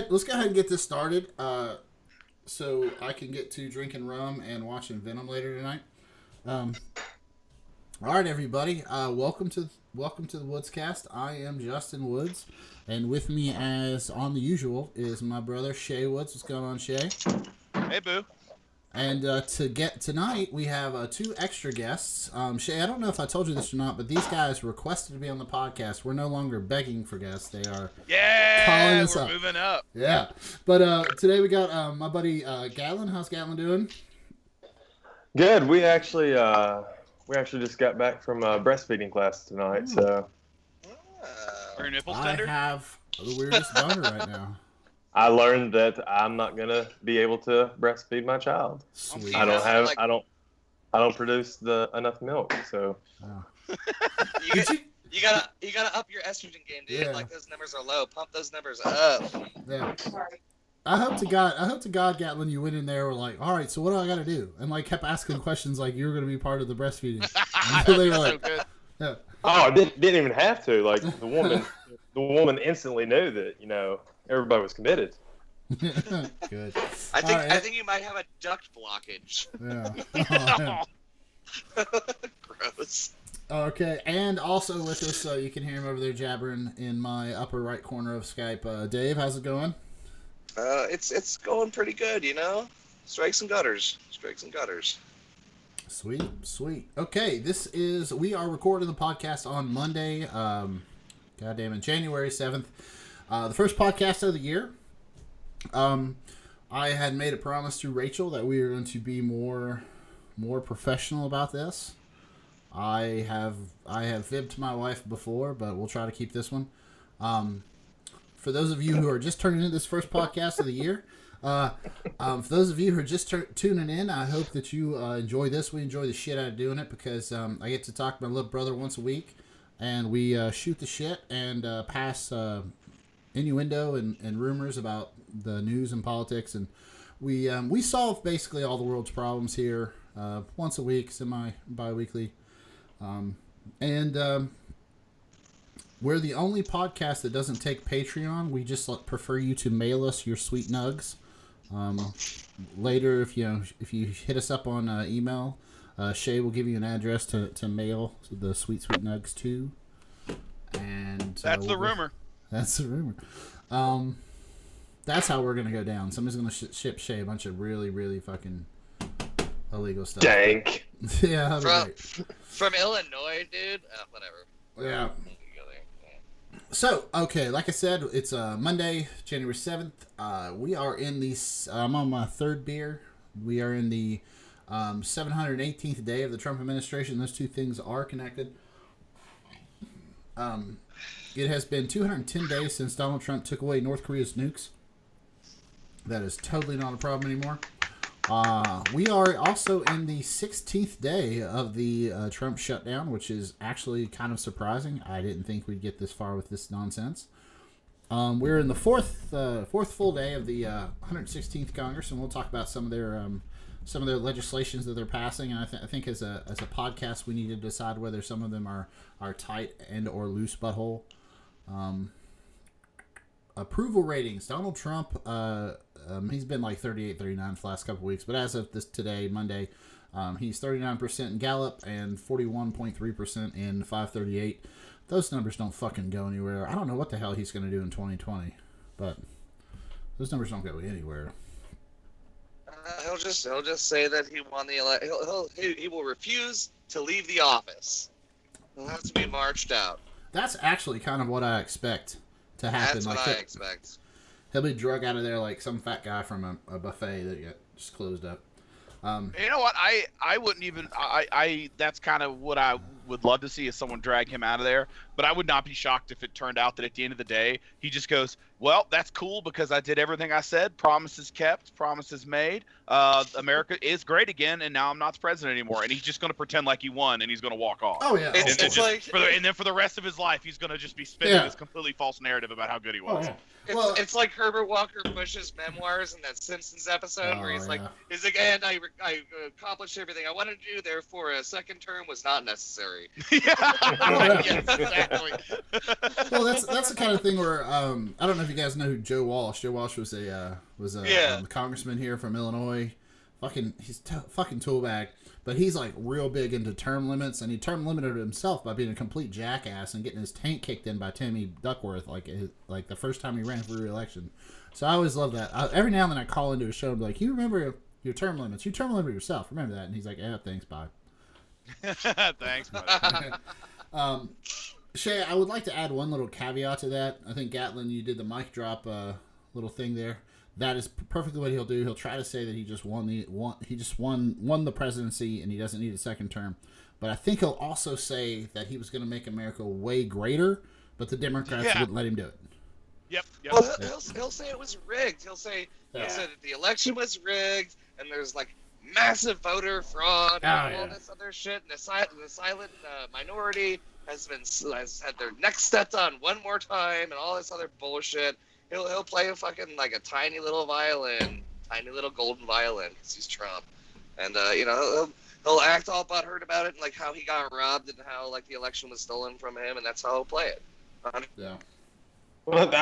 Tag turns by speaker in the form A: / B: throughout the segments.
A: ahead and get this started. So I can get to drinking rum and watching Venom later tonight. All right, everybody. Welcome to the Woodscast. I am Justin Woods, and with me, as on the usual, is my brother Shay Woods. What's going on, Shay?
B: Hey, boo.
A: And tonight, we have two extra guests. Shay, I don't know if I told you this or not, but these guys requested to be on the podcast. We're no longer begging for guests. They are calling us up.
B: Moving up.
A: Yeah. But today we got my buddy Gatlin. How's Gatlin doing?
C: Good. We actually just got back from breastfeeding class tonight. So
B: Are your nipples
A: I
B: tender?
A: have the weirdest boner right now.
C: I learned that I'm not gonna be able to breastfeed my child.
A: Sweet.
C: I don't produce enough milk. So
D: You gotta up your estrogen game, dude.
A: Yeah.
D: Like, those numbers are low. Pump those numbers up.
A: Yeah. I hope to God, Gatlin, you went in there were like, all right, so what do I got to do? And like kept asking questions like you were going to be part of the breastfeeding. Until they were like, yeah.
C: I didn't even have to. Like the woman instantly knew that everybody was committed.
A: Good.
D: I think you might have a duct blockage.
A: Yeah.
D: Gross.
A: Okay, and also with us, you can hear him over there jabbering in my upper right corner of Skype. Dave, how's it going?
D: It's going pretty good, Strikes and gutters.
A: Sweet. Okay, we are recording the podcast on Monday, January 7th. The first podcast of the year. I had made a promise to Rachel that we are going to be more professional about this. I have fibbed to my wife before, but we'll try to keep this one. For those of you who are just turning into this first podcast of the year, for those of you who are just tuning in, I hope that you enjoy this. We enjoy the shit out of doing it because I get to talk to my little brother once a week, and we shoot the shit and pass innuendo and rumors about the news and politics, and we solve basically all the world's problems here once a week, bi-weekly. We're the only podcast that doesn't take Patreon. We just prefer you to mail us your sweet nugs. Later, if you hit us up on email, Shay will give you an address to mail the sweet nugs to. And
B: That's the rumor.
A: That's the rumor. That's how we're gonna go down. Somebody's gonna ship Shay a bunch of really, really fucking illegal stuff.
C: Dank.
A: Yeah,
D: From Illinois, dude. Whatever.
A: Yeah. So, okay, like I said, it's Monday, January 7th. We are in the, I'm on my third beer. We are in the 718th day of the Trump administration. Those two things are connected. It has been 210 days since Donald Trump took away North Korea's nukes. That is totally not a problem anymore. We are also in the 16th day of the Trump shutdown, which is actually kind of surprising. I didn't think we'd get this far with this nonsense. We're in the fourth full day of the 116th Congress, and we'll talk about some of their legislations that they're passing. And I think as a podcast, we need to decide whether some of them are tight and or loose butthole. Approval ratings. Donald Trump, he's been like 38, 39 for the last couple of weeks, but as of today, Monday, he's 39% in Gallup and 41.3% in 538. Those numbers don't fucking go anywhere. I don't know what the hell he's going to do in 2020, but those numbers don't go anywhere.
D: He'll just say that he won the election. He will refuse to leave the office. He'll have to be marched out.
A: That's actually kind of what I expect to happen.
D: That's what I expect.
A: He'll be drug out of there like some fat guy from a buffet that got just closed up.
B: You know what? I wouldn't even. That's kind of what I would love to see is someone drag him out of there. But I would not be shocked if it turned out that at the end of the day, he just goes, well, that's cool because I did everything I said. Promises kept, promises made. America is great again, and now I'm not the president anymore. And he's just going to pretend like he won, and he's going to walk off.
A: Oh, yeah.
B: And then for the rest of his life, he's going to just be spinning this completely false narrative about how good he was.
A: Oh, yeah.
D: It's like Herbert Walker Bush's memoirs in that Simpsons episode where he's like, and I accomplished everything I wanted to do, therefore a second term was not necessary.
B: Yes, exactly.
A: Well, that's the kind of thing where I don't know if you guys know who Joe Walsh. Joe Walsh was a congressman here from Illinois. He's fucking tool bag. But he's like real big into term limits, and he term limited himself by being a complete jackass and getting his tank kicked in by Tammy Duckworth, like the first time he ran for re-election. So I always love that. Every now and then I call into a show and be like, "You remember your term limits? You term limit yourself. Remember that?" And he's like, "Yeah, thanks, bye."
B: Thanks, buddy.
A: Shay, I would like to add one little caveat to that. I think Gatlin, you did the mic drop little thing there. That is perfectly what he'll do. He'll try to say that he just won the presidency and he doesn't need a second term. But I think he'll also say that he was going to make America way greater, but the Democrats wouldn't let him do it.
B: Yep.
D: Well, he'll say it was rigged. He'll say that the election was rigged, and there's like massive voter fraud and all this other shit. And the silent minority has had their neck stepped on one more time, and all this other bullshit. He'll play a fucking like a tiny little violin, tiny little golden violin, because he's Trump, and he'll act all butthurt about it, and like how he got robbed and how like the election was stolen from him, and that's how he'll play it.
A: Yeah.
C: Well,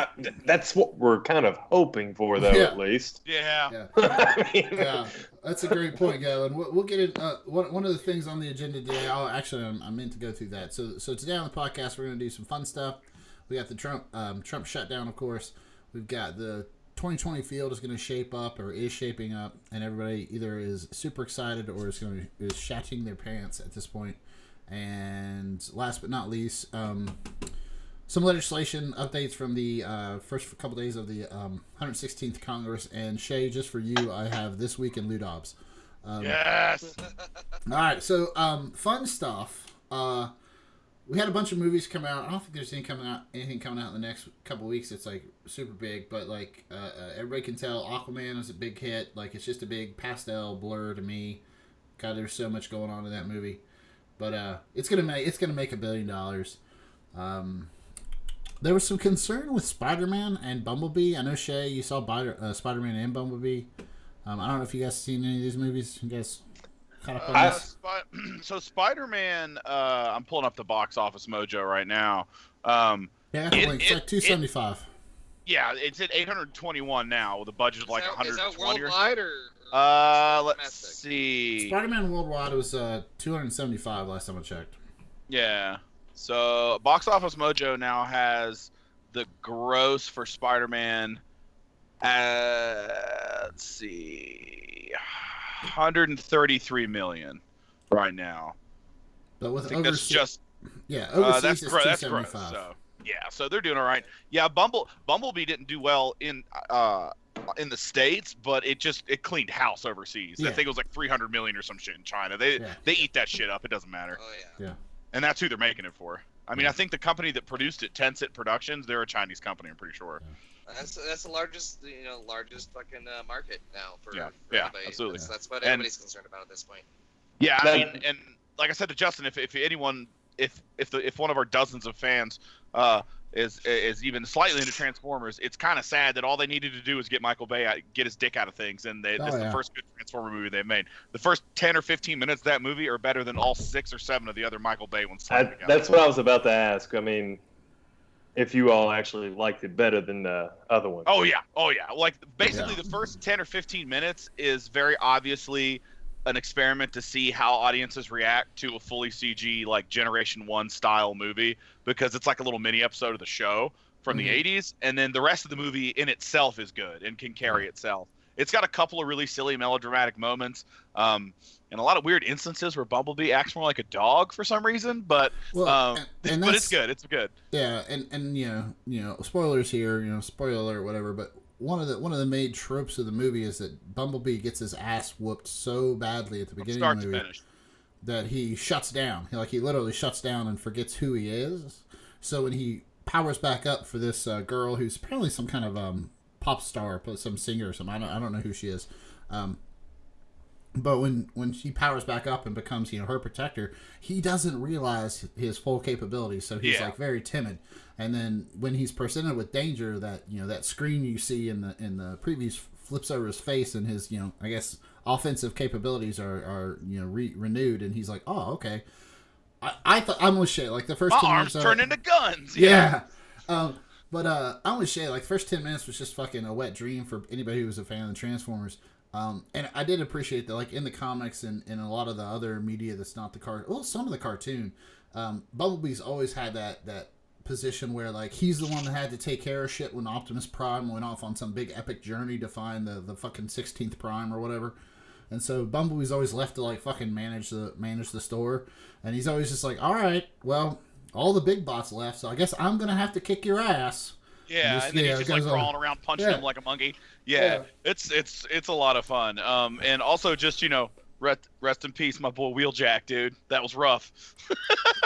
C: that's what we're kind of hoping for, though, at least.
B: Yeah.
C: I mean,
A: Yeah, that's a great point, Galen. We'll get in. One of the things on the agenda today. I meant to go through that. So today on the podcast, we're going to do some fun stuff. We got the Trump shutdown, of course. We've got the 2020 field is going to shape up or is shaping up, and everybody either is super excited or is shatting their pants at this point. And last but not least, some legislation updates from the first couple days of the 116th Congress. And Shay, just for you, I have This Week in Lou Dobbs.
B: Yes.
A: All right, so fun stuff. We had a bunch of movies come out. I don't think there's anything coming out in the next couple weeks that's like super big, but like everybody can tell Aquaman is a big hit. Like it's just a big pastel blur to me. God, there's so much going on in that movie, but it's gonna make $1 billion. There was some concern with Spider-Man and Bumblebee. I know Shay, you saw Spider-Man and Bumblebee. I don't know if you guys seen any of these movies. You guys caught up on this?
B: So Spider-Man, I'm pulling up the box office mojo right now.
A: Yeah, it's like 275.
B: It's at 821 now with a budget of like 120.
D: Is that worldwide or
B: let's see.
A: Spider-Man worldwide was 275 last time I checked.
B: Yeah. So box office mojo now has the gross for Spider-Man. Let's see. 133 million right now.
A: But with
B: I think that's just
A: overseas
B: that's
A: is
B: gross.
A: 275.
B: So, so they're doing all right. Yeah, Bumblebee didn't do well in the States, but it cleaned house overseas. I think it was like 300 million or some shit in China. They eat that shit up. It doesn't matter.
D: Oh yeah.
B: And that's who they're making it for. I mean, I think the company that produced it, Tencent Productions, they're a Chinese company. I'm pretty sure.
D: That's the largest fucking market now for everybody.
B: Absolutely.
D: That's what everybody's concerned about at this point.
B: Yeah, I mean, and like I said to Justin, if one of our dozens of fans is even slightly into Transformers, it's kind of sad that all they needed to do was get Michael Bay get his dick out of things, and that's the first good Transformer movie they've made. The first 10 or 15 minutes of that movie are better than all 6 or 7 of the other Michael Bay ones.
C: That's what I was about to ask. I mean, if you all actually liked it better than the other one.
B: Oh yeah. Like basically the first 10 or 15 minutes is very obviously an experiment to see how audiences react to a fully CG like Generation 1 style movie, because it's like a little mini episode of the show from the 80s, and then the rest of the movie in itself is good and can carry itself. It's got a couple of really silly melodramatic moments, and a lot of weird instances where Bumblebee acts more like a dog for some reason, but but it's good. It's good.
A: Yeah, and you know, spoilers here, spoiler alert, whatever, but one of the main tropes of the movie is that Bumblebee gets his ass whooped so badly at the beginning of the movie that he shuts down. He literally shuts down and forgets who he is. So when he powers back up for this girl who's apparently some kind of pop star, some singer or something, I don't know who she is. But when she powers back up and becomes her protector, he doesn't realize his full capabilities, so he's like very timid. And then when he's presented with danger, that screen you see in the previews flips over his face, and his I guess offensive capabilities are renewed, and he's like, oh, okay. I thought I'm with Shay. Like the first
B: my
A: 10
B: arms
A: minutes
B: turn into guns.
A: Yeah. But I'm with Shay. Like, the first 10 minutes was just fucking a wet dream for anybody who was a fan of the Transformers. And I did appreciate that, like, in the comics and in a lot of the other media that's not the some of the cartoon, Bumblebee's always had that position where, like, he's the one that had to take care of shit when Optimus Prime went off on some big epic journey to find the fucking 16th Prime or whatever. And so Bumblebee's always left to, like, fucking manage the store. And he's always just like, all right, well, all the big bots left, so I guess I'm going to have to kick your ass.
B: Yeah, and then he's just like crawling around, punching him like a monkey. Yeah, it's a lot of fun. And also just, you know, rest in peace, my boy Wheeljack, dude. That was rough.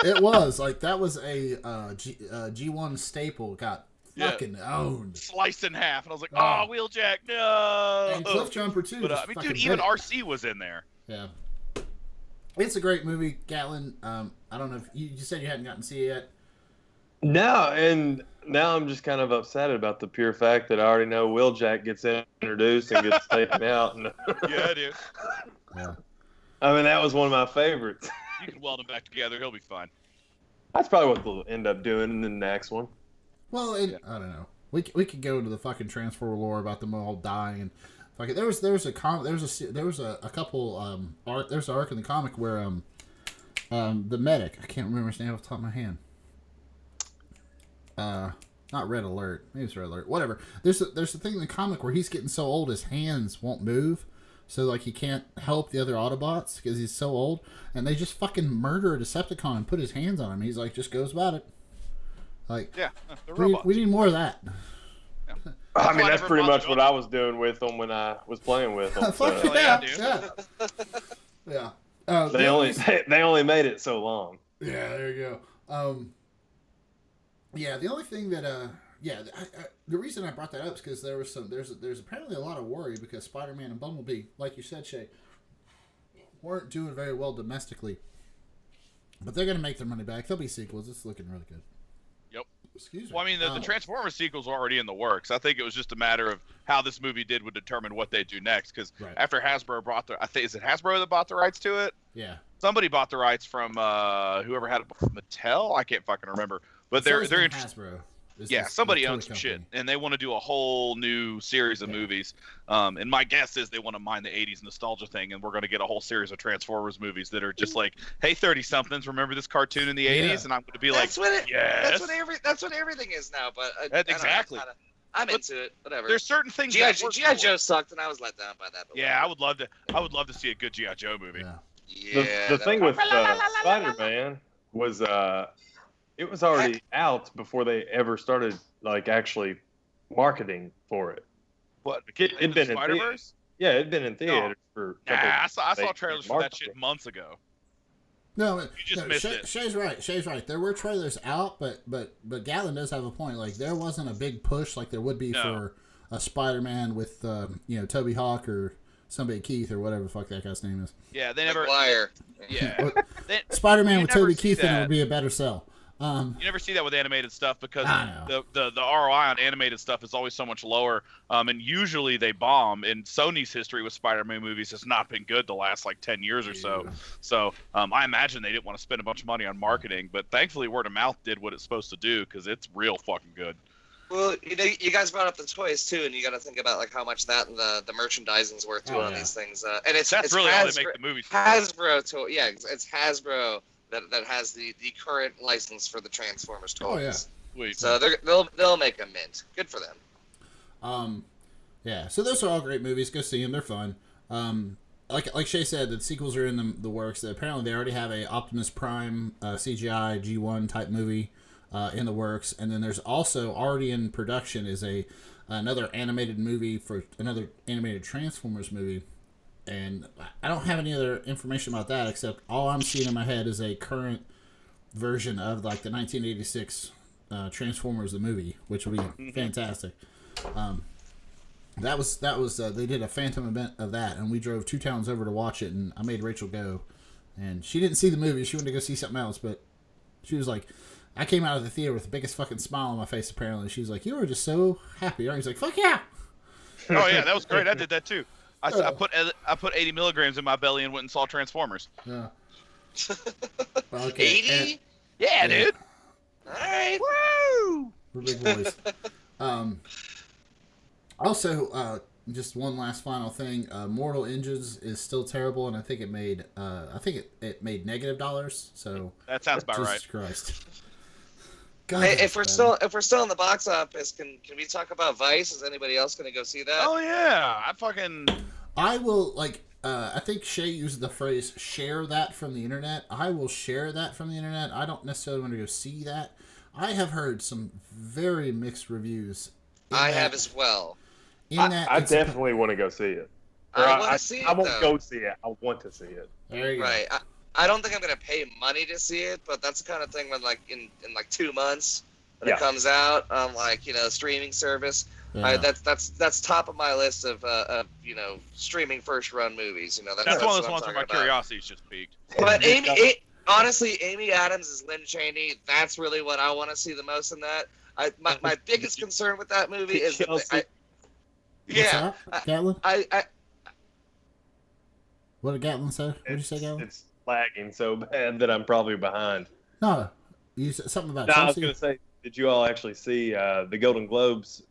A: It was like that was a G1 staple. Got fucking owned,
B: sliced in half, and I was like, oh, Wheeljack, no.
A: And Cliff Jumper too.
B: But I mean, dude, even RC was in there.
A: Yeah, it's a great movie, Gatlin. I don't know if you said you hadn't gotten to see it yet.
C: No, and now I'm just kind of upset about the pure fact that I already know Wheeljack gets introduced and gets taken out. And
B: Yeah, dude.
A: Yeah.
C: I mean, that was one of my favorites.
B: You can weld them back together. He'll be fine.
C: That's probably what they'll end up doing in the next one.
A: Well, I don't know. We could go into the fucking Transformer lore about them all dying and fucking. There was a couple there's an arc in the comic where the medic, I can't remember his name off the top of my hand. Not Red Alert. Maybe it's Red Alert. Whatever. There's a thing in the comic where he's getting so old his hands won't move. So, like, he can't help the other Autobots because he's so old. And they just fucking murder a Decepticon and put his hands on him. He's like, just goes about it. Like,
B: yeah, the robots.
A: We need more of that.
B: Yeah.
C: I mean, that's pretty much what I was doing with them when I was playing with them.
A: Fuck
C: So.
A: yeah. Yeah.
C: They only made it so long.
A: Yeah, there you go. Yeah, the only thing that the reason I brought that up is because there's apparently a lot of worry because Spider-Man and Bumblebee, like you said, Shay, weren't doing very well domestically. But they're gonna make their money back. There'll be sequels. It's looking really good.
B: Yep.
A: Excuse me.
B: Well, I mean, the Transformers sequels were already in the works. I think it was just a matter of how this movie did would determine what they do next. Because after Hasbro bought is it Hasbro that bought the rights to it?
A: Yeah.
B: Somebody bought the rights from whoever had it before, Mattel. I can't fucking remember. But they're interested.
A: Hasbro.
B: Somebody owns some shit, and they want to do a whole new series of movies. And my guess is they want to mine the '80s nostalgia thing, and we're going to get a whole series of Transformers movies that are just like, "Hey, 30-somethings, remember this cartoon in the '80s?" And I'm going to be
D: that's what everything is now. But
B: exactly.
D: I'm into it. Whatever.
B: There's certain things.
D: G.I. Joe sucked, and I was let down by that.
B: Yeah, I would love to see a good G.I. Joe movie.
D: Yeah.
C: The thing with Spider-Man was it was already out before they ever started like actually marketing for it.
B: What?
C: It'd been in theaters. Yeah, it'd been in theaters for.
B: I saw trailers for that shit months ago.
A: No,
B: you just missed it.
A: Shay's right. There were trailers out, but Gatlin does have a point. Like there wasn't a big push like there would be for a Spider-Man with Toby Hawk or somebody Keith or whatever the fuck that guy's name is.
B: Yeah, they never.
D: Liar.
B: Yeah.
A: Spider-Man with Toby Keith in it would be a better sell.
B: You never see that with animated stuff because the ROI on animated stuff is always so much lower, and usually they bomb. And Sony's history with Spider-Man movies has not been good the last like 10 years or so. So I imagine they didn't want to spend a bunch of money on marketing, but thankfully word of mouth did what it's supposed to do because it's real fucking good.
D: Well, you guys brought up the toys too, and you got to think about like how much that and the merchandising's worth too on these things. And it's
B: really
D: Hasbro,
B: how they make the movies.
D: Hasbro it's Hasbro that has the current license for the Transformers toys.
A: Oh yeah.
B: Sweet.
D: So they'll make a mint. Good for them.
A: Yeah. So those are all great movies. Go see them. They're fun. Like Shay said, the sequels are in the works. Apparently, they already have a Optimus Prime CGI G1 type movie in the works, and then there's also already in production is another animated movie for another animated Transformers movie. And I don't have any other information about that except all I'm seeing in my head is a current version of like the 1986 Transformers the movie, which will be fantastic. That was they did a phantom event of that, and we drove 2 towns over to watch it, and I made Rachel go, and she didn't see the movie. She wanted to go see something else, but she was like, I came out of the theater with the biggest fucking smile on my face. Apparently, she was like, "You were just so happy." I was like, "Fuck yeah!"
B: Oh yeah, that was great. I did that too. I put 80 milligrams in my belly and went and saw Transformers.
A: Yeah.
D: Okay. 80?
B: Yeah, dude.
D: All right.
B: Woo!
A: We're big boys. Also, just one last final thing. Mortal Engines is still terrible, and I think it made it made negative dollars. So
B: that sounds about right.
A: Jesus Christ. God,
D: Hey, if we're still in the box office, can we talk about Vice? Is anybody else going to go see that?
B: Oh yeah,
A: I will I think Shay used the phrase "share that from the internet." I will share that from the internet. I don't necessarily want to go see that. I have heard some very mixed reviews.
D: I have as well.
C: I definitely want to go see it.
D: I want to see it.
C: I won't go see it. I want to see it.
A: There you go.
D: Right. I don't think I'm gonna pay money to see it, but that's the kind of thing when like in like 2 months when it comes out on like streaming service.
A: Yeah.
D: That's top of my list of streaming first run movies.
B: That's one of those ones where my curiosity's just peaked.
D: But honestly, Amy Adams as Lynn Chaney. That's really what I want to see the most in that. My biggest concern with that movie is
A: Gatlin?
D: I
A: What did Gatlin say? What did you say, Gatlin?
C: It's lagging so bad that I'm probably behind.
A: No, you said something about
C: No,
A: Chelsea?
C: I was going to say, did you all actually see the Golden Globes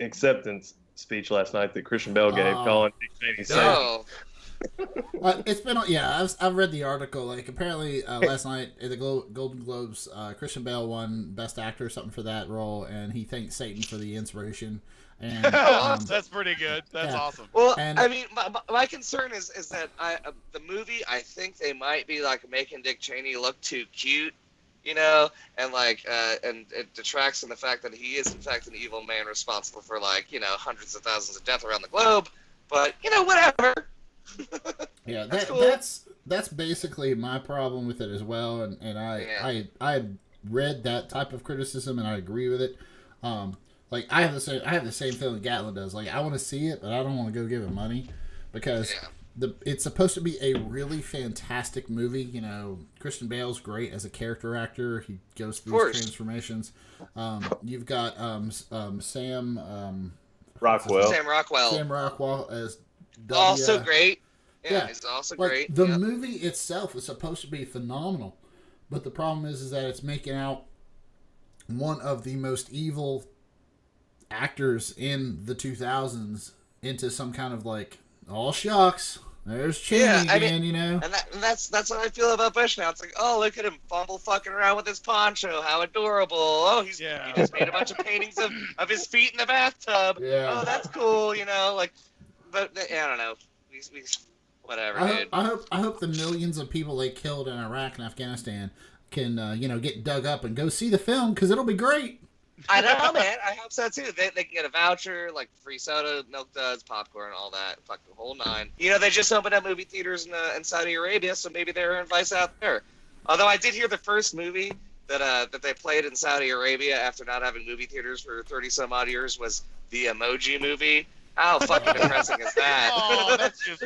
C: acceptance speech last night that Christian Bale gave, calling Dick Cheney safe?
D: no.
A: It's been I've read the article. Like apparently last night at the Golden Globes, Christian Bale won Best Actor or something for that role, and he thanked Satan for the inspiration. And
B: that's pretty good. That's awesome.
D: Well, I mean, my concern is that the movie, I think they might be like making Dick Cheney look too cute, and and it detracts from the fact that he is in fact an evil man responsible for hundreds of thousands of deaths around the globe. But whatever.
A: Yeah,
D: that's cool.
A: That's basically my problem with it as well, and I read that type of criticism and I agree with it. I have the same feeling Gatlin does. Like I want to see it, but I don't want to go give it money because it's supposed to be a really fantastic movie. Christian Bale's great as a character actor. He goes through his transformations. You've got Sam
C: Rockwell.
D: Sam Rockwell
A: as
D: also great. Yeah, he's also great.
A: The movie itself is supposed to be phenomenal, but the problem is that it's making out one of the most evil actors in the 2000s into some kind of oh shucks, there's Cheney again,
D: And that's what I feel about Bush now. It's like, oh, look at him fumble fucking around with his poncho. How adorable. Oh, he just made a bunch of paintings of his feet in the bathtub.
A: Yeah.
D: Oh, that's cool, But I don't know. We whatever, dude.
A: I hope the millions of people they killed in Iraq and Afghanistan can get dug up and go see the film because it'll be great.
D: I know, man. I hope so too. They can get a voucher, like free soda, milk duds, popcorn, all that, fucking the whole nine. They just opened up movie theaters in Saudi Arabia, so maybe they're in Vice out there. Although I did hear the first movie that they played in Saudi Arabia after not having movie theaters for 30 some odd years was the Emoji Movie. How fucking depressing is that?
B: Oh, that's just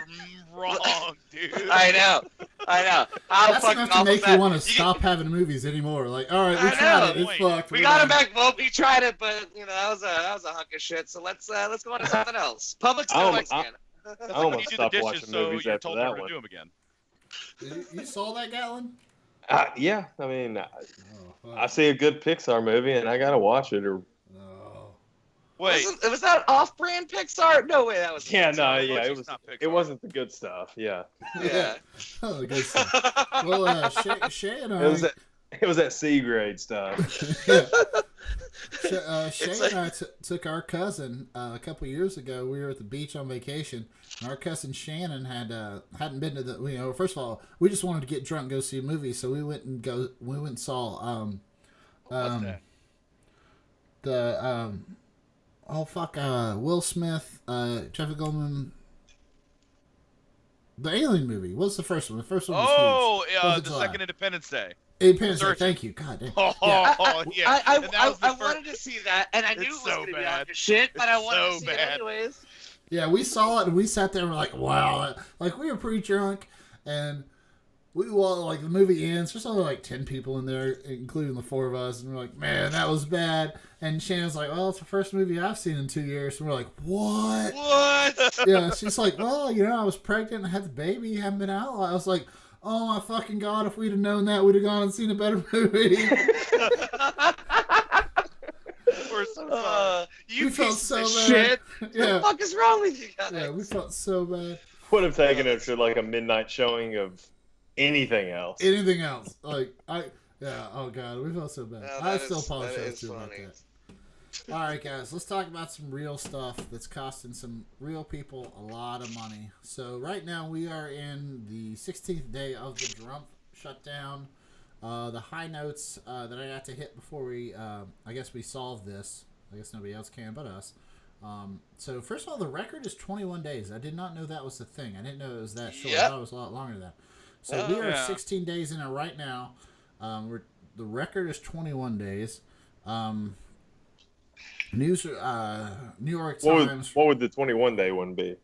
B: wrong, dude.
D: I know. How
A: that's
D: fucking
A: enough to
D: awful
A: make
D: is
A: you
D: that?
A: want to stop having movies anymore. Like, all right, we
D: I
A: tried it.
D: know.
A: It's fucked.
D: We got it back. Well, we tried it, but that was a hunk of shit. So let's go on to something else. Public viewings again.
C: I almost stopped watching movies after
B: told
C: that
B: her
C: one.
B: to do them again.
A: You saw that, Gatlin?
C: Yeah, I mean, I see a good Pixar movie and I gotta watch it.
B: Wait,
D: was that off-brand Pixar? No way, that was.
C: Yeah,
D: Pixar.
C: no, yeah, it was. It wasn't the good stuff. Yeah.
D: Yeah.
A: Oh, the good stuff. Well, Shay and I.
C: It was that C grade stuff.
A: Shay and I took our cousin a couple years ago. We were at the beach on vacation, and our cousin Shannon hadn't been to the. First of all, we just wanted to get drunk and go see a movie, so we went and saw
B: what's that?
A: The Will Smith, Jeff Goldman. The Alien movie. What's the first one? The first one was huge.
B: The second Independence Day.
A: Independence Day. Thank you. God damn.
B: Yeah.
D: I wanted to see that, and I knew it was going to be like shit, but I wanted to see it anyways.
A: Yeah, we saw it, and we sat there and we're like, wow. Like, we were pretty drunk, and the movie ends. There's only 10 people in there, including the 4 of us, and we're like, man, that was bad. And Shannon's like, well, it's the first movie I've seen in 2 years. And we're like, what? Yeah, she's like, well, I was pregnant and had the baby, haven't been out. I was like, oh my fucking God, if we'd have known that, we'd have gone and seen a better movie.
D: You
A: We felt
D: pieces
A: so
D: of
A: bad.
D: shit. What
A: Yeah.
D: the fuck is wrong with you guys?
A: Yeah, we felt so bad.
C: Would have taken it to like a midnight showing of anything else.
A: Anything else? Oh god, we felt so bad.
D: No,
A: I
D: that
A: still
D: is-
A: apologize
D: that is
A: to you about
D: funny.
A: that. All right, guys, let's talk about some real stuff that's costing some real people a lot of money. So right now we are in the 16th day of the Trump shutdown. The high notes that I got to hit before we, I guess we solved this. I guess nobody else can but us. So first of all, the record is 21 days. I did not know that was the thing. I didn't know it was that short.
D: Yep.
A: I thought it was a lot longer than that. So we are
B: yeah.
A: 16 days in it right now. The record is 21 days. New York Times.
C: What would the 21-day one be?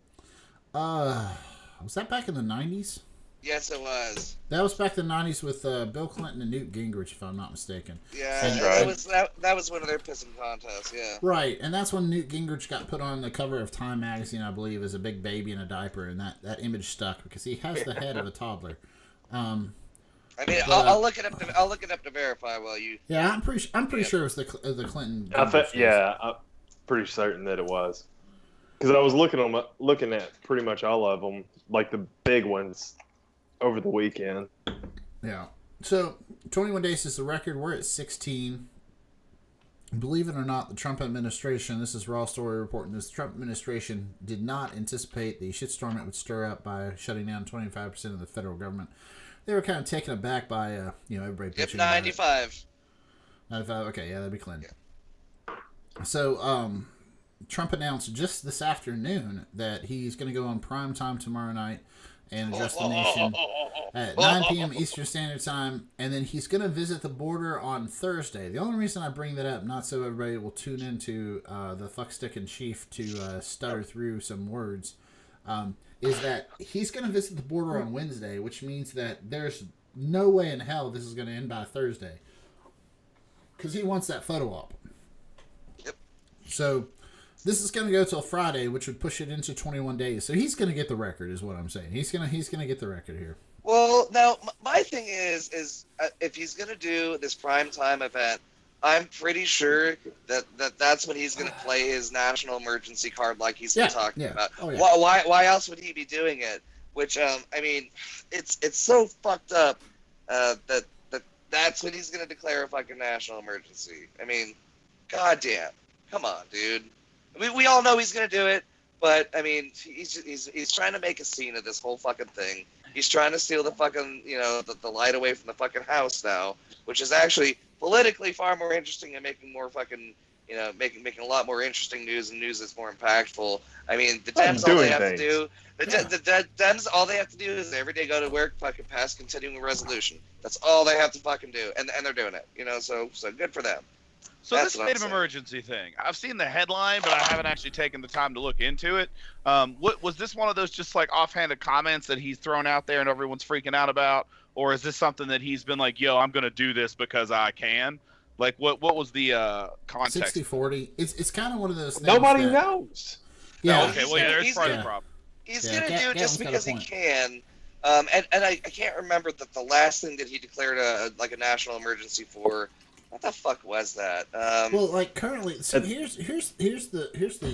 A: Was that back in the 90s?
D: Yes, it was.
A: That was back in the 90s with Bill Clinton and Newt Gingrich, if I'm not mistaken.
D: Yeah,
C: That's
D: that was one of their pissing contests. Yeah.
A: Right, and that's when Newt Gingrich got put on the cover of Time magazine, I believe, as a big baby in a diaper, and that image stuck because he has the head of a toddler.
D: I mean, I'll look it up. I'll look it up to verify while you.
A: Yeah, I'm pretty sure it was the Clinton.
C: I'm
A: Gingrich
C: pretty certain that it was. Because I was looking at pretty much all of them, like the big ones, over the weekend.
A: Yeah. So 21 days is the record. We're at 16. Believe it or not, the Trump administration, this is Raw Story reporting this, the Trump administration did not anticipate the shitstorm it would stir up by shutting down 25% of the federal government. They were kind of taken aback by, everybody
D: Yep,
A: bitching about it.
D: 95.
A: 95, okay, yeah, that'd be Clinton. So, Trump announced just this afternoon that he's going to go on prime time tomorrow night and address the nation at 9 p.m. Eastern Standard Time, and then he's going to visit the border on Thursday. The only reason I bring that up, not so everybody will tune into the fuckstick in chief to stutter through some words, is that he's going to visit the border on Wednesday, which means that there's no way in hell this is going to end by Thursday. Because he wants that photo op.
D: Yep.
A: So this is going to go till Friday, which would push it into 21 days. So he's going to get the record, is what I'm saying. He's going to get the record here.
D: Well, now my thing is if he's gonna do this prime time event, I'm pretty sure that's when he's gonna play his national emergency card, like he's been talking about.
A: Oh, yeah.
D: Why else would he be doing it? Which I mean, it's so fucked up that's when he's gonna declare a fucking national emergency. I mean, goddamn, come on, dude. I mean, we all know he's gonna do it, but I mean, he's trying to make a scene of this whole fucking thing. He's trying to steal the fucking, the light away from the fucking House now, which is actually politically far more interesting and making more fucking, making a lot more interesting news and news that's more impactful. I mean, the Dems, all they have to do, the Dems, all they have to do is every day go to work, fucking pass continuing resolution. That's all they have to fucking do, and they're doing it, so good for them.
B: So
D: That's
B: this
D: what
B: state
D: I'm
B: of
D: saying.
B: emergency thing, I've seen the headline, but I haven't actually taken the time to look into it. What was this one of those just like offhanded comments that he's thrown out there and everyone's freaking out about, or is this something that he's been like, "Yo, I'm going to do this because I can"? Like, what was the context?
A: 60-40. It's kind of one of those things.
C: Nobody knows.
A: Yeah.
B: Okay, well, yeah, there's probably a problem.
D: He's
A: Yeah,
D: gonna do it just
A: Gatlin's got a
D: because he
A: point.
D: can. And I can't remember the last thing that he declared a national emergency for. What the fuck was that?
A: Well, like currently, so here's the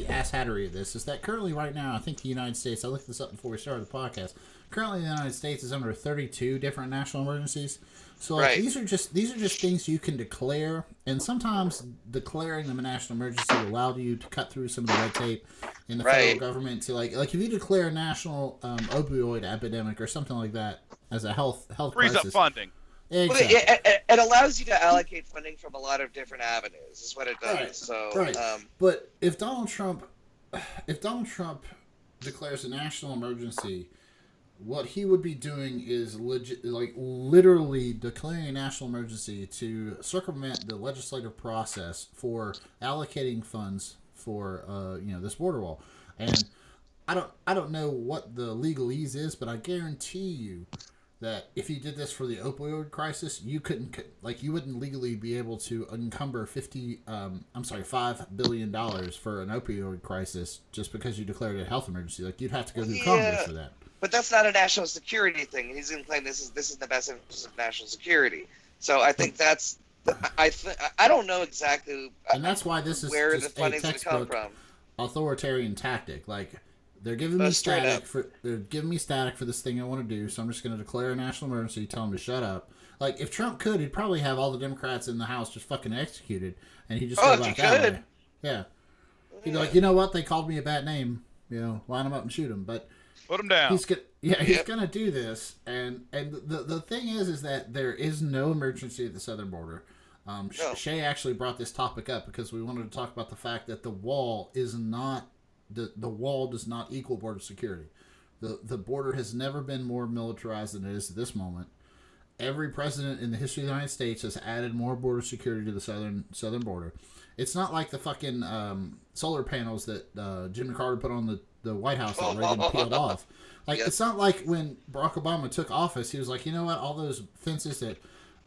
A: asshattery of this is that currently right now, I think the United States. I looked this up before we started the podcast. Currently, the United States is under 32 different national emergencies. So like,
D: Right.
A: these are just things you can declare, and sometimes declaring them a national emergency will allow you to cut through some of the red tape in the federal
D: Right.
A: government to like if you declare a national opioid epidemic or something like that as a health
B: Freeze
A: crisis.
B: up funding.
A: Exactly.
D: Well, it allows you to allocate funding from a lot of different avenues. Is what it does.
A: Right.
D: So,
A: Right. But if Donald Trump declares a national emergency, what he would be doing is literally declaring a national emergency to circumvent the legislative process for allocating funds for this border wall. And I don't know what the legalese is, but I guarantee you that if you did this for the opioid crisis, you wouldn't legally be able to encumber $5 billion for an opioid crisis just because you declared it a health emergency. Like you'd have to go through Congress for that.
D: but that's not a national security thing. He's going to claim this is the best interest of national security. So I think that's I don't know exactly.
A: And that's why this is
D: where
A: just
D: the funding's
A: a
D: going to come
A: textbook
D: from.
A: authoritarian tactic. Like, they're giving me static for this thing I want to do, so I'm just going to declare a national emergency, tell them to shut up. Like, if Trump could, he'd probably have all the Democrats in the House just fucking executed, and he'd just go about that way. Yeah. He'd be like, you know what? They called me a bad name. You know, line them up and shoot them. But
B: put them down.
A: He's gonna do this, and the thing is that there is no emergency at the southern border. No. Shay actually brought this topic up because we wanted to talk about the fact that the wall is not the wall does not equal border security. The border has never been more militarized than it is at this moment. Every president in the history of the United States has added more border security to the southern border. It's not like the fucking solar panels that Jimmy Carter put on the White House that Reagan peeled off. Like, It's not like when Barack Obama took office, he was like, you know what, all those fences that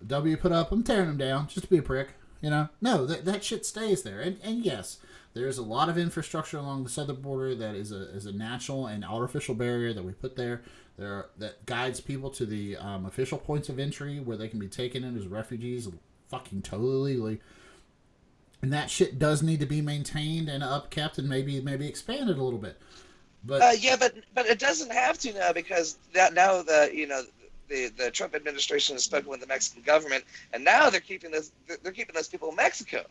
A: W put up, I'm tearing them down just to be a prick. You know? No, that shit stays there. And yes, there's a lot of infrastructure along the southern border that is a natural and artificial barrier that we put there. That guides people to the official points of entry where they can be taken in as refugees fucking totally legally. And that shit does need to be maintained and upkept and maybe expanded a little bit. But
D: but it doesn't have to now, because now the Trump administration has spoken with the Mexican government, and now they're keeping those people in Mexico.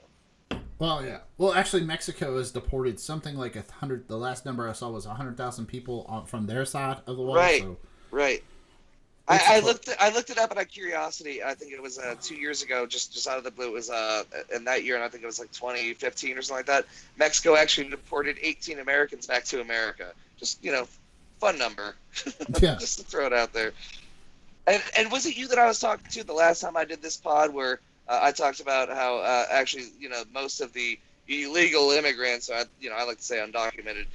A: Well, yeah. Well, actually, Mexico has deported something like 100. The last number I saw was 100,000 people from their side of the wall.
D: Right.
A: So
D: right. I looked it up out of curiosity. I think it was 2 years ago, just out of the blue. It was in that year, and I think it was like 2015 or something like that. Mexico actually deported 18 Americans back to America. Just, fun number.
A: Yeah.
D: Just to throw it out there. And was it you that I was talking to the last time I did this pod, where I talked about how actually, most of the illegal immigrants, I like to say undocumented,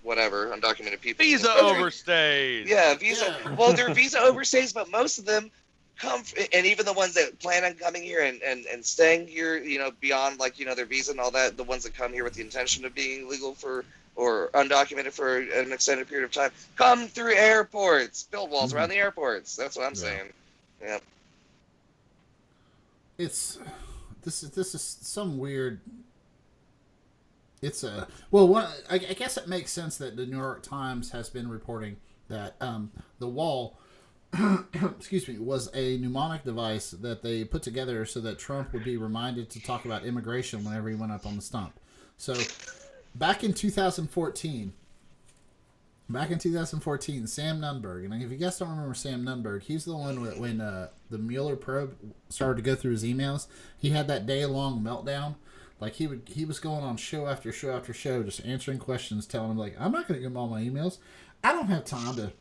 D: undocumented people.
B: Visa overstays.
D: Yeah, visa. Yeah. Well, they're visa overstays, but most of them come, and even the ones that plan on coming here and staying here, beyond their visa and all that, the ones that come here with the intention of being illegal or undocumented for an extended period of time, come through airports, build walls around the airports. That's what I'm saying. Yeah.
A: This is some weird. It's I guess it makes sense that the New York Times has been reporting that the wall, excuse me, was a mnemonic device that they put together so that Trump would be reminded to talk about immigration whenever he went up on the stump. So, back in 2014, Sam Nunberg, and if you guys don't remember Sam Nunberg, he's the one when the Mueller probe started to go through his emails. He had that day-long meltdown. Like, he was going on show after show after show, just answering questions, telling them, like, I'm not going to give him all my emails. I don't have time to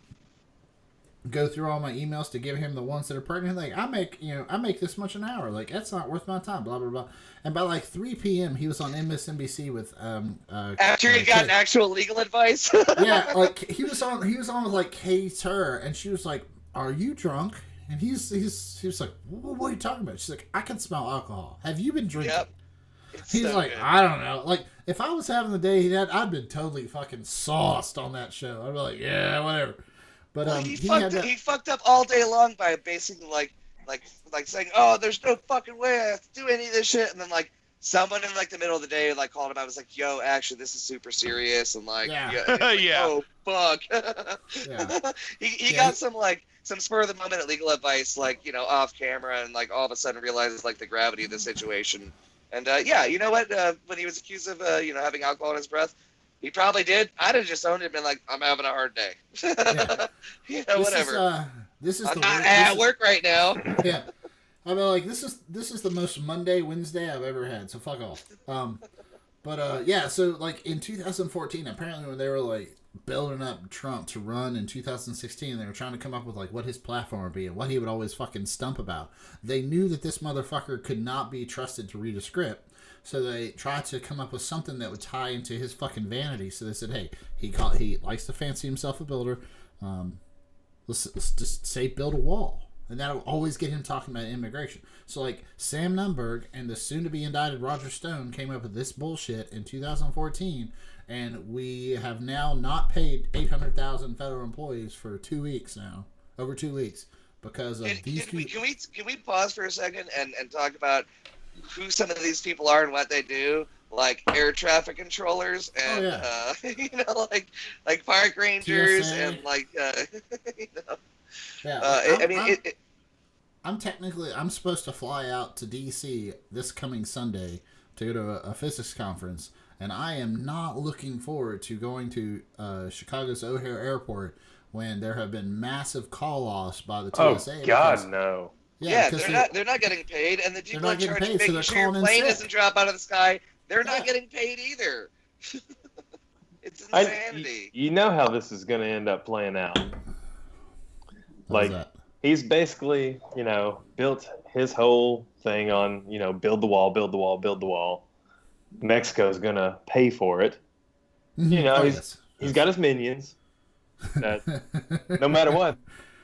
A: go through all my emails to give him the ones that are pertinent. Like, I make this much an hour. Like, that's not worth my time, blah, blah, blah. And by, 3 p.m., he was on MSNBC with,
D: after he got actual legal advice?
A: Yeah, he was on with, Kay Tur, and she was like, are you drunk? And he was like, what are you talking about? She's like, I can smell alcohol. Have you been drinking?
D: Yep.
A: He's so like, good. I don't know. Like, if I was having the day he had, I'd been totally fucking sauced on that show. I'd be like, yeah, whatever. But
D: he fucked up all day long by basically like saying, oh, there's no fucking way I have to do any of this shit, and then someone in the middle of the day called him. I was like, yo, actually, this is super serious, and
B: yeah.
D: Oh fuck. Yeah. he got some spur of the moment legal advice, off camera, and all of a sudden realizes the gravity of the situation. And you know what? When he was accused of having alcohol in his breath, he probably did. I'd have just owned it and been like, I'm having a hard day. Whatever. I'm not at work right now.
A: Yeah. I mean, this is the most Monday, Wednesday I've ever had, so fuck off. So in 2014, apparently when they were building up Trump to run in 2016, they were trying to come up with what his platform would be and what he would always fucking stump about. They knew that this motherfucker could not be trusted to read a script, so they tried to come up with something that would tie into his fucking vanity. So they said, hey, he likes to fancy himself a builder. Let's just say build a wall. And that'll always get him talking about immigration. So, Sam Nunberg and the soon-to-be indicted Roger Stone came up with this bullshit in 2014, and we have now not paid 800,000 federal employees for 2 weeks now. Over 2 weeks. because of these people.
D: Can we pause for a second and talk about who some of these people are and what they do? Like air traffic controllers and you know, like park rangers
A: TSA.
D: and like you know.
A: Yeah, I'm supposed to fly out to DC this coming Sunday to go to a physics conference, and I am not looking forward to going to Chicago's O'Hare Airport when there have been massive call-offs by the TSA.
C: Oh God, no.
D: Yeah, they're not getting paid, and the people in charge of making sure your plane doesn't drop out of the sky, they're not getting paid either. It's insanity.
C: You know how this is going to end up playing out.
A: How's
C: Like,
A: that?
C: he's basically, you know, built his whole thing on, you know, build the wall, build the wall, build the wall. Mexico's going to pay for it. You know, he's got his minions that no matter what,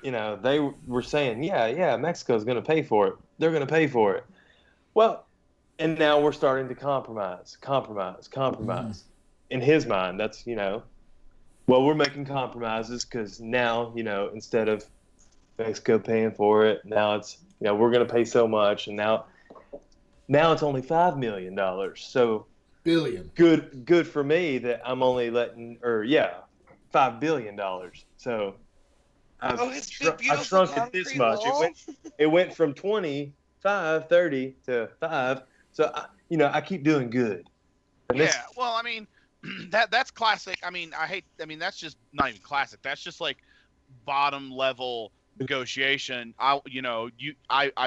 C: you know, they were saying, yeah, Mexico's going to pay for it. They're going to pay for it. Well, and now we're starting to compromise. In his mind, that's, you know, well, we're making compromises because now, you know, instead of Mexico paying for it, now it's, you know, we're going to pay so much, and now it's only $5 million. So
A: billion.
C: Good for me that I'm only letting, $5 billion. So I've shrunk it this much. It went from 25, 30 to 5. So I keep doing good. And
B: well, I mean, that's classic. I mean, that's just not even classic. That's just like bottom level negotiation. I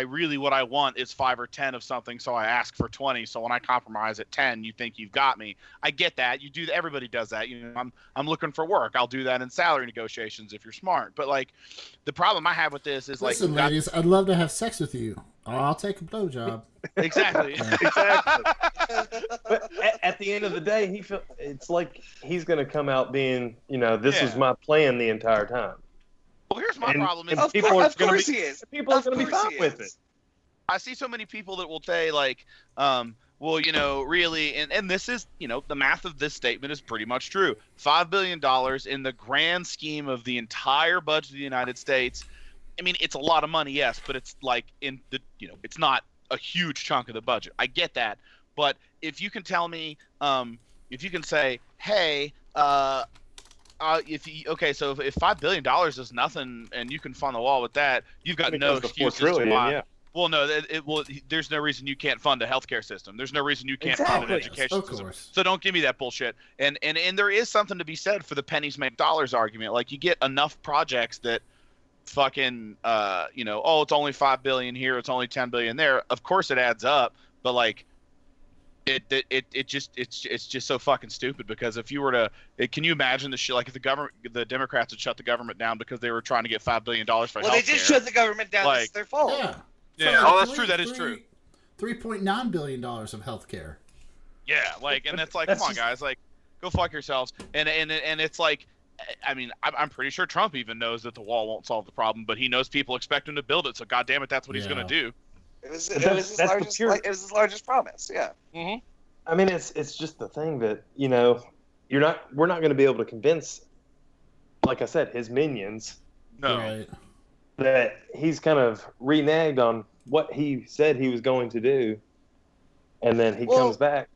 B: really, what I want is 5 or 10 of something, so I ask for 20. So when I compromise at 10, you think you've got me. I get that. You do. Everybody does that. You know, I'm looking for work. I'll do that in salary negotiations if you're smart. But like, the problem I have with this is,
A: listen,
B: like,
A: ladies, I'd love to have sex with you. I'll take a blowjob.
B: Exactly.
C: Exactly. But at the end of the day, it's like he's going to come out being, you know, this was my plan the entire time.
B: Well, here's my problem.
D: Of course he is.
C: People are going to be fine with it.
B: I see so many people that will say, like, well, you know, really, and this is, you know, the math of this statement is pretty much true. $5 billion in the grand scheme of the entire budget of the United States. I mean, it's a lot of money, yes, but it's like it's not a huge chunk of the budget. I get that. But if you can tell me, if you can say, hey, so if $5 billion is nothing and you can fund the wall with that, you've got no excuses to why. Yeah. Well, no, there's no reason you can't fund a healthcare system. There's no reason you can't fund an education system. So don't give me that bullshit. And there is something to be said for the pennies make dollars argument. Like, you get enough projects that fucking it's only $5 billion here, it's only $10 billion there. Of course it adds up, but like it's just so fucking stupid, because if you were to can you imagine the shit, like, if the Democrats had shut the government down because they were trying to get $5 billion for healthcare.
D: Well, they did shut the government down. Like, it's their fault.
B: Yeah.
A: So
B: That's true. That is true.
A: $3.9 billion of healthcare.
B: Yeah, like, and that's like, come on, guys, like, go fuck yourselves. And it's like, I mean, I'm pretty sure Trump even knows that the wall won't solve the problem, but he knows people expect him to build it. So, God damn it, that's what he's going to do. It was
D: his largest promise. Yeah.
B: Mm-hmm.
C: I mean, it's just the thing that, you know, we're not going to be able to convince, like I said, his minions.
B: No.
A: Right.
C: That he's kind of reneged on what he said he was going to do, and then he comes back.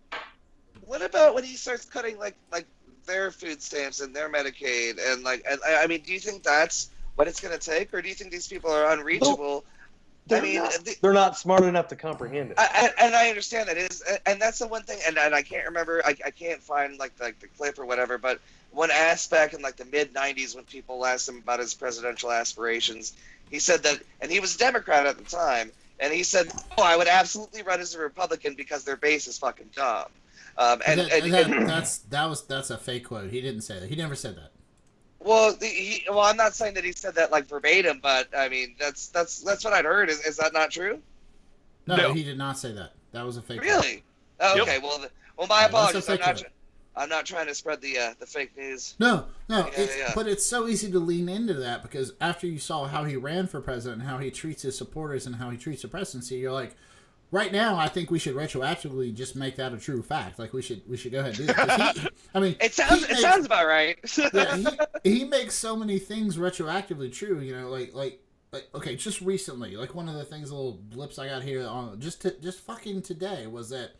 D: What about when he starts cutting like their food stamps and their Medicaid and I mean, do you think that's what it's going to take, or do you think these people are unreachable?
C: They're not smart enough to comprehend it.
D: I understand that and that's the one thing, and I can't remember, I can't find like the clip or whatever, but one asked back in like the mid '90s when people asked him about his presidential aspirations, he said that, and he was a Democrat at the time, and he said, "Oh, I would absolutely run as a Republican because their base is fucking dumb."
A: That's a fake quote. He didn't say that. He never said that.
D: Well, I'm not saying that he said that like verbatim, but I mean that's what I'd heard. Is that not true?
A: No, he did not say that. That was a fake.
D: Really?
A: Quote.
D: Okay. Well, my apologies. I'm not trying to spread the fake news.
A: No. But it's so easy to lean into that, because after you saw how he ran for president, and how he treats his supporters, and how he treats the presidency, you're like, right now, I think we should retroactively just make that a true fact. Like, we should go ahead and do that.
D: It sounds about right.
A: He makes so many things retroactively true. You know, like okay, just recently, like one of the things, little blips I got here on just fucking today was that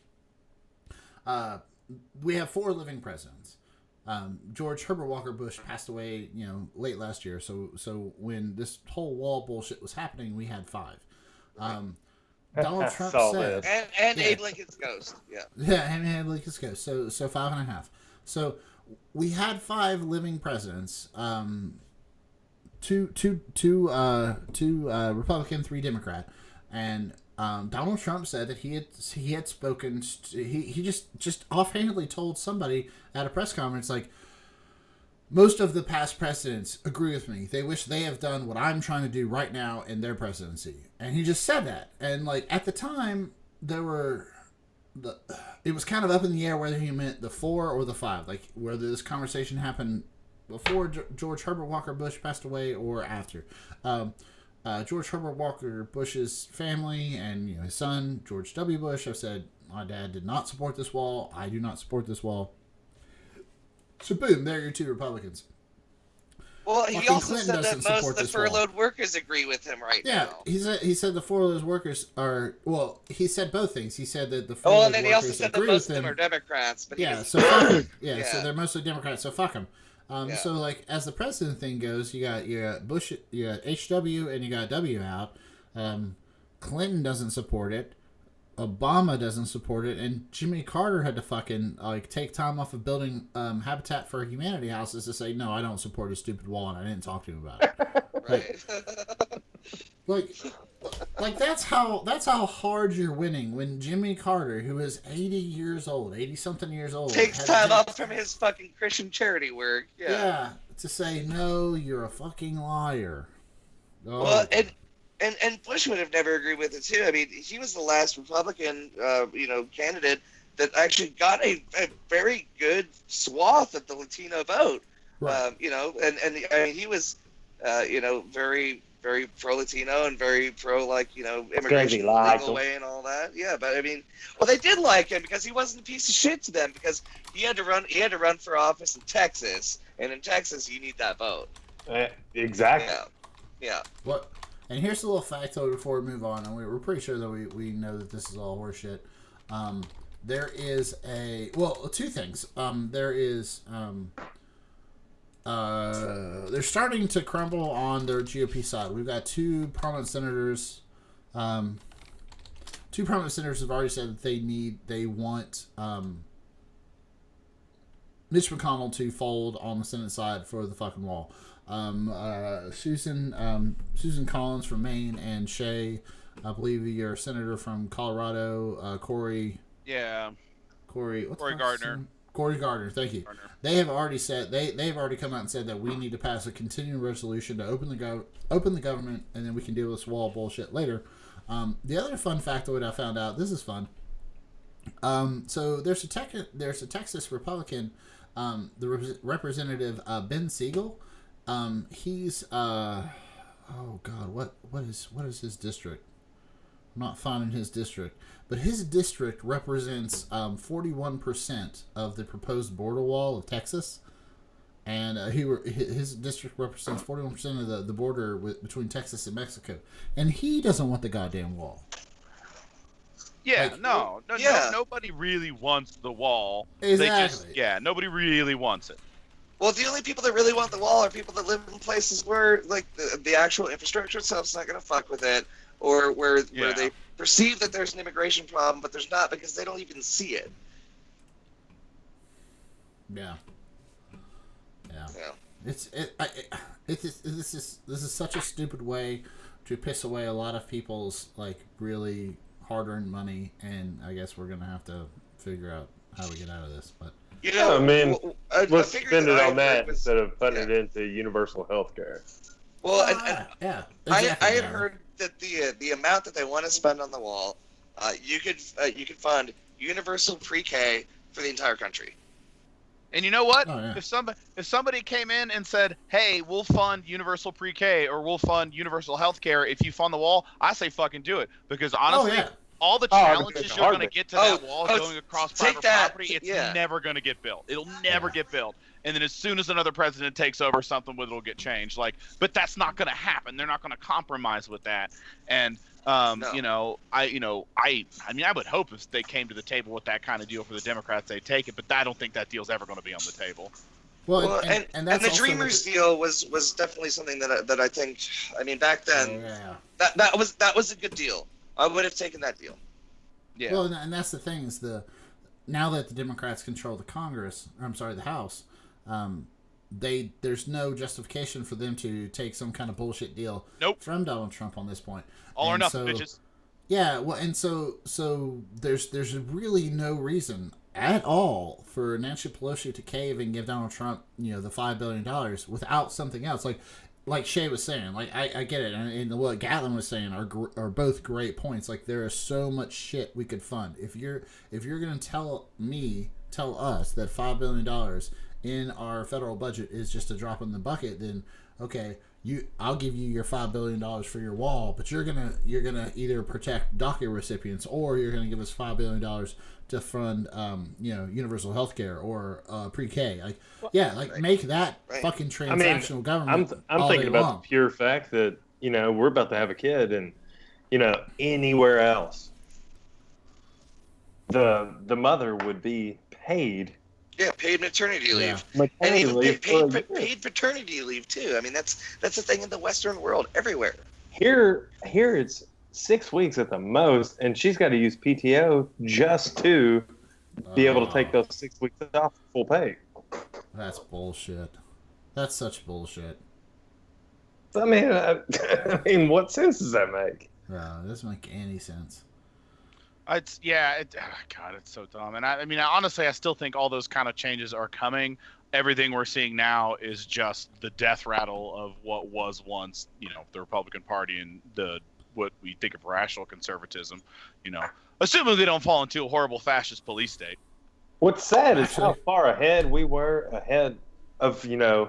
A: we have 4 living presidents. George Herbert Walker Bush passed away, late last year. So when this whole wall bullshit was happening, we had 5. Donald Trump said,
D: and Abe Lincoln's ghost. Yeah,
A: and Abe Lincoln's ghost. So 5.5. So we had 5 living presidents. Two Republican, 3 Democrat, and Donald Trump said that he had spoken. He just offhandedly told somebody at a press conference, like, most of the past presidents agree with me. They wish they have done what I'm trying to do right now in their presidency, and he just said that. And like at the time, it was kind of up in the air whether he meant the 4 or the 5, like whether this conversation happened before George Herbert Walker Bush passed away or after. George Herbert Walker Bush's family and his son George W. Bush have said, my dad did not support this wall. I do not support this wall. So boom, there are your 2 Republicans.
D: Well, he also
A: Clinton
D: said that most of the furloughed workers agree with him now.
A: Yeah, he said the furloughed workers are, well, he said both things. He said that the
D: furloughed
A: workers
D: and then he also said that most of them are Democrats. But
A: so fuck him. So they're mostly Democrats, so fuck them. So like as the president thing goes, you got Bush, you got HW, and you got W out. Clinton doesn't support it. Obama doesn't support it, and Jimmy Carter had to fucking take time off of building Habitat for Humanity houses to say, no, I don't support his stupid wall, and I didn't talk to him about it. Like that's how hard you're winning when Jimmy Carter, who is 80 something years old,
D: takes time off from his fucking Christian charity work.
A: Yeah, to say, no, you're a fucking liar. Oh.
D: Well, and Bush would have never agreed with it too. I mean, he was the last Republican, candidate that actually got a very good swath of the Latino vote. Right. And I mean, he was, very, very pro-Latino and very pro, immigration legal way and all that. Yeah, but I mean, well, they did like him because he wasn't a piece of shit to them because he had to run for office in Texas, and in Texas, you need that vote.
C: Exactly.
D: Yeah.
A: What? And here's a little factoid before we move on, and we're pretty sure that we know that this is all horseshit. There is 2 things. They're starting to crumble on their GOP side. We've got 2 prominent senators. 2 prominent senators have already said that they want Mitch McConnell to fold on the Senate side for the fucking wall. Susan Collins from Maine and Shay, I believe your senator from Colorado, Cory
B: Gardner.
A: Cory Gardner, thank you. They have already said they've already come out and said that we need to pass a continuing resolution to open the government, and then we can deal with this wall bullshit later. The other fun factoid I found out. This is fun. So there's a Texas Republican, the representative Ben Siegel. He's oh god, what is his district? I'm not finding his district, but his district represents 41% of the proposed border wall of Texas, and his district represents 41% of the border between Texas and Mexico, and he doesn't want the goddamn wall.
B: Yeah, nobody really wants the wall.
A: Exactly.
B: Nobody really wants it.
D: Well, the only people that really want the wall are people that live in places where, like, the actual infrastructure itself's not going to fuck with it, or where they perceive that there's an immigration problem, but there's not because they don't even see it.
A: Yeah. This is such a stupid way to piss away a lot of people's really hard-earned money, and I guess we're gonna have to figure out how to get out of this. But
C: I mean, let's spend it on that instead of putting it into universal health care.
D: Well,
A: exactly.
D: I had heard that the amount that they want to spend on the wall, you could fund universal pre-K for the entire country.
B: And you know what?
A: Oh, yeah.
B: If somebody came in and said, "Hey, we'll fund universal pre-K or we'll fund universal healthcare if you fund the wall," I say fucking do it, because honestly, all the challenges you're going to get to that wall going across private property, it's never going to get built. It'll never get built. and then as soon as another president takes over, something will get changed. Like, but that's not going to happen. They're not going to compromise with that. And no. I mean, I would hope if they came to the table with that kind of deal for the Democrats, they'd take it. But I don't think that deal's ever going to be on the table.
D: Well, and the Dreamers deal was definitely something that I think. I mean, back then, that was a good deal. I would have taken that deal.
A: Yeah. Well, and that's the thing is now that the Democrats control the House, there's no justification for them to take some kind of bullshit deal from Donald Trump on this point.
B: All or nothing, bitches.
A: Yeah, well, and so there's really no reason at all for Nancy Pelosi to cave and give Donald Trump, the $5 billion without something else. Like Shay was saying, like I get it, and what Gatlin was saying are both great points. Like there is so much shit we could fund. If you're gonna tell us that $5 billion in our federal budget is just a drop in the bucket, then okay, I'll give you your $5 billion for your wall, but you're gonna either protect DACA recipients or you're gonna give us $5 billion to fund universal health care or pre-K. Make that fucking transactional government.
C: I'm thinking about the pure fact that we're about to have a kid, and anywhere else the mother would be paid.
D: Yeah, paid maternity leave.
C: And even
D: paid paternity leave too. I mean, that's the thing in the Western world everywhere.
C: Here it's 6 weeks at the most, and she's got to use PTO just to be able to take those 6 weeks off full pay.
A: That's bullshit. That's such bullshit.
C: I mean, what sense does that make?
A: No, it doesn't make any sense.
B: God, it's so dumb. And I mean, honestly, I still think all those kind of changes are coming. Everything we're seeing now is just the death rattle of what was once, the Republican Party and what we think of rational conservatism, assuming they don't fall into a horrible fascist police state.
C: What's sad is how far ahead we were of, the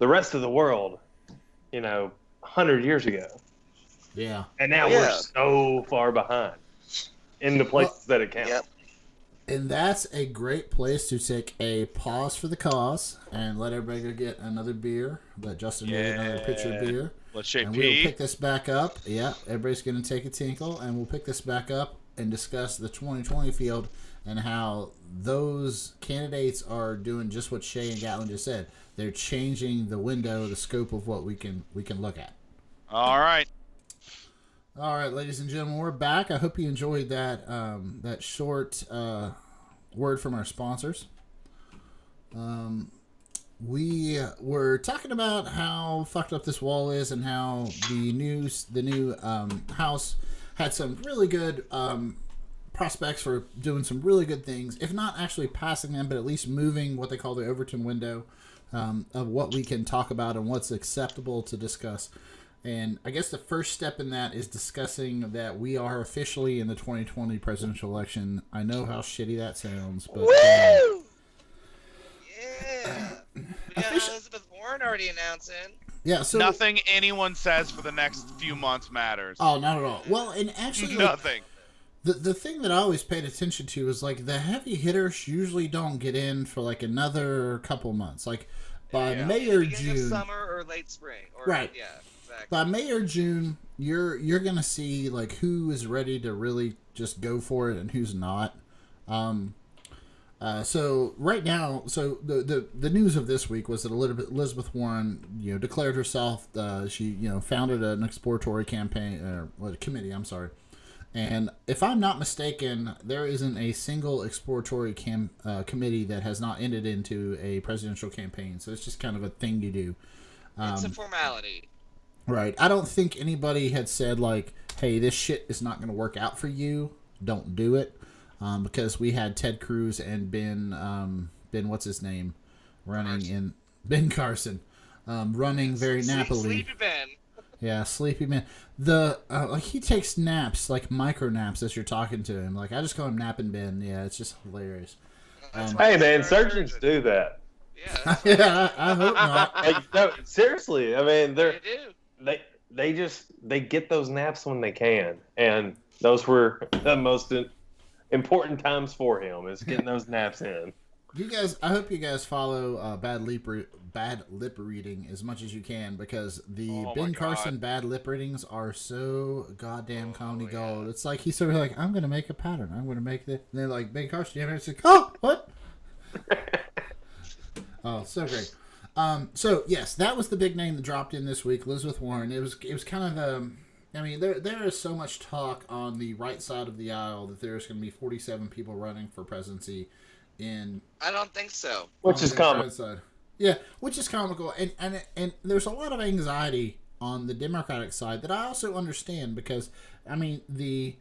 C: rest of the world, 100 years ago.
A: Yeah.
C: And now we're so far behind in the places that it counts.
D: Yep.
A: And that's a great place to take a pause for the cause and let everybody go get another beer. Let Justin get another pitcher of beer.
B: Let's shake.
A: And we'll pick this back up. Yeah, everybody's going to take a tinkle, and we'll pick this back up and discuss the 2020 field and how those candidates are doing just what Shay and Gatlin just said. They're changing the window, the scope of what we can look at.
B: All right.
A: All right, ladies and gentlemen, we're back. I hope you enjoyed that short word from our sponsors. We were talking about how fucked up this wall is and how the new house had some really good prospects for doing some really good things, if not actually passing them, but at least moving what they call the Overton window of what we can talk about and what's acceptable to discuss. And I guess the first step in that is discussing that we are officially in the 2020 presidential election. I know how shitty that sounds, but...
D: Woo! Yeah! We got Elizabeth Warren already announcing.
A: Yeah, so...
B: Nothing anyone says for the next few months matters.
A: Oh, not at all. Well, and actually...
B: Nothing.
A: The thing that I always paid attention to is, the heavy hitters usually don't get in for, another couple months. By May or June...
D: summer or late spring.
A: Right.
D: Yeah. Exactly.
A: By May or June, you're gonna see who is ready to really just go for it and who's not. So right now, the news of this week was that Elizabeth Warren, declared herself. She founded an exploratory committee. I'm sorry, and if I'm not mistaken, there isn't a single exploratory committee that has not ended into a presidential campaign. So it's just kind of a thing you do.
D: It's a formality.
A: Right. I don't think anybody had said, hey, this shit is not going to work out for you. Don't do it. Because we had Ted Cruz and Ben what's his name? Ben Carson. Running very nappily.
D: Sleepy Ben.
A: Yeah, Sleepy Ben. He takes naps, micro naps as you're talking to him. I just call him Napping Ben. Yeah, it's just hilarious.
C: Hey, man, surgeons do that.
D: Yeah.
A: Yeah, I hope not.
C: No, seriously. I mean,
D: They do.
C: They get those naps when they can, and those were the most important times for him, is getting those naps in.
A: I hope you guys follow bad lip reading as much as you can, because the Ben Carson bad lip readings are so goddamn comedy gold. It's like he's sort of like, I'm gonna make a pattern. I'm gonna make this. And they're like, Ben Carson, you have anything? Oh, what? Oh, so great. So yes, that was the big name that dropped in this week, Elizabeth Warren. It was kind of I mean, there is so much talk on the right side of the aisle that there's going to be 47 people running for presidency.
D: I don't think so.
C: Which is comical.
A: Yeah, which is comical, and there's a lot of anxiety on the Democratic side that I also understand, because I mean we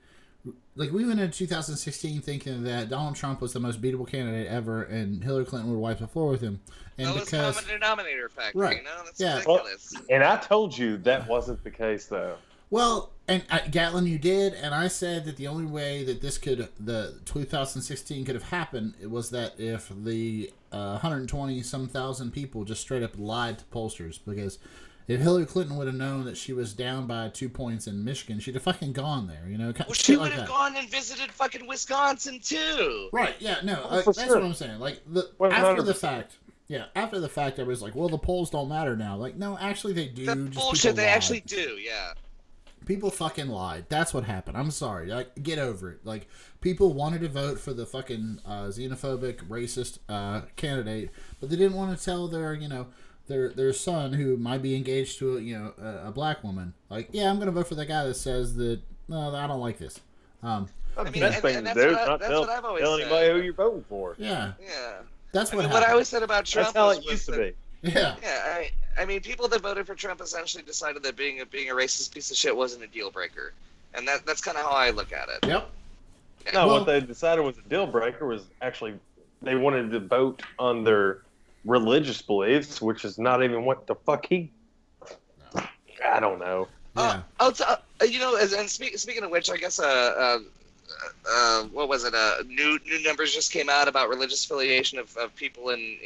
A: went into 2016 thinking that Donald Trump was the most beatable candidate ever, and Hillary Clinton would wipe the floor with him. And
D: that was common denominator factor,
A: right?
D: You know, that's ridiculous.
C: Well, and I told you that wasn't the case, though.
A: Well, and Gatlin, you did, and I said that the only way that the 2016 could have happened was that if the 120-some thousand people just straight up lied to pollsters, because if Hillary Clinton would have known that she was down by 2 points in Michigan, she'd have fucking gone there, you know?
D: Well, she would have gone and visited fucking Wisconsin, too.
A: Right, yeah, no, that's what I'm saying. Like, after the fact, I was like, well, the polls don't matter now. Like, no, actually they do.
D: That's bullshit, they actually do, yeah.
A: People fucking lied. That's what happened. I'm sorry. Like, get over it. Like, people wanted to vote for the fucking xenophobic, racist candidate, but they didn't want to tell their son, who might be engaged to a black woman, like, yeah, I'm going to vote for the guy that says that, no, I don't like this.
C: I mean, that's what I've always said. Tell anybody who you're voting for.
A: Yeah.
D: Yeah.
A: That's what
D: I always said about Trump.
C: That's how it used to be.
A: Yeah.
D: Yeah. I mean, people that voted for Trump essentially decided that being a racist piece of shit wasn't a deal breaker, and that's kind of how I look at it.
A: Yep.
D: Yeah.
C: No, what they decided was a deal breaker was actually they wanted to vote on their religious beliefs, which is not even what the fuck he. No. I don't know.
A: Yeah.
D: Speaking of which, I guess what was it? New numbers just came out about religious affiliation of people in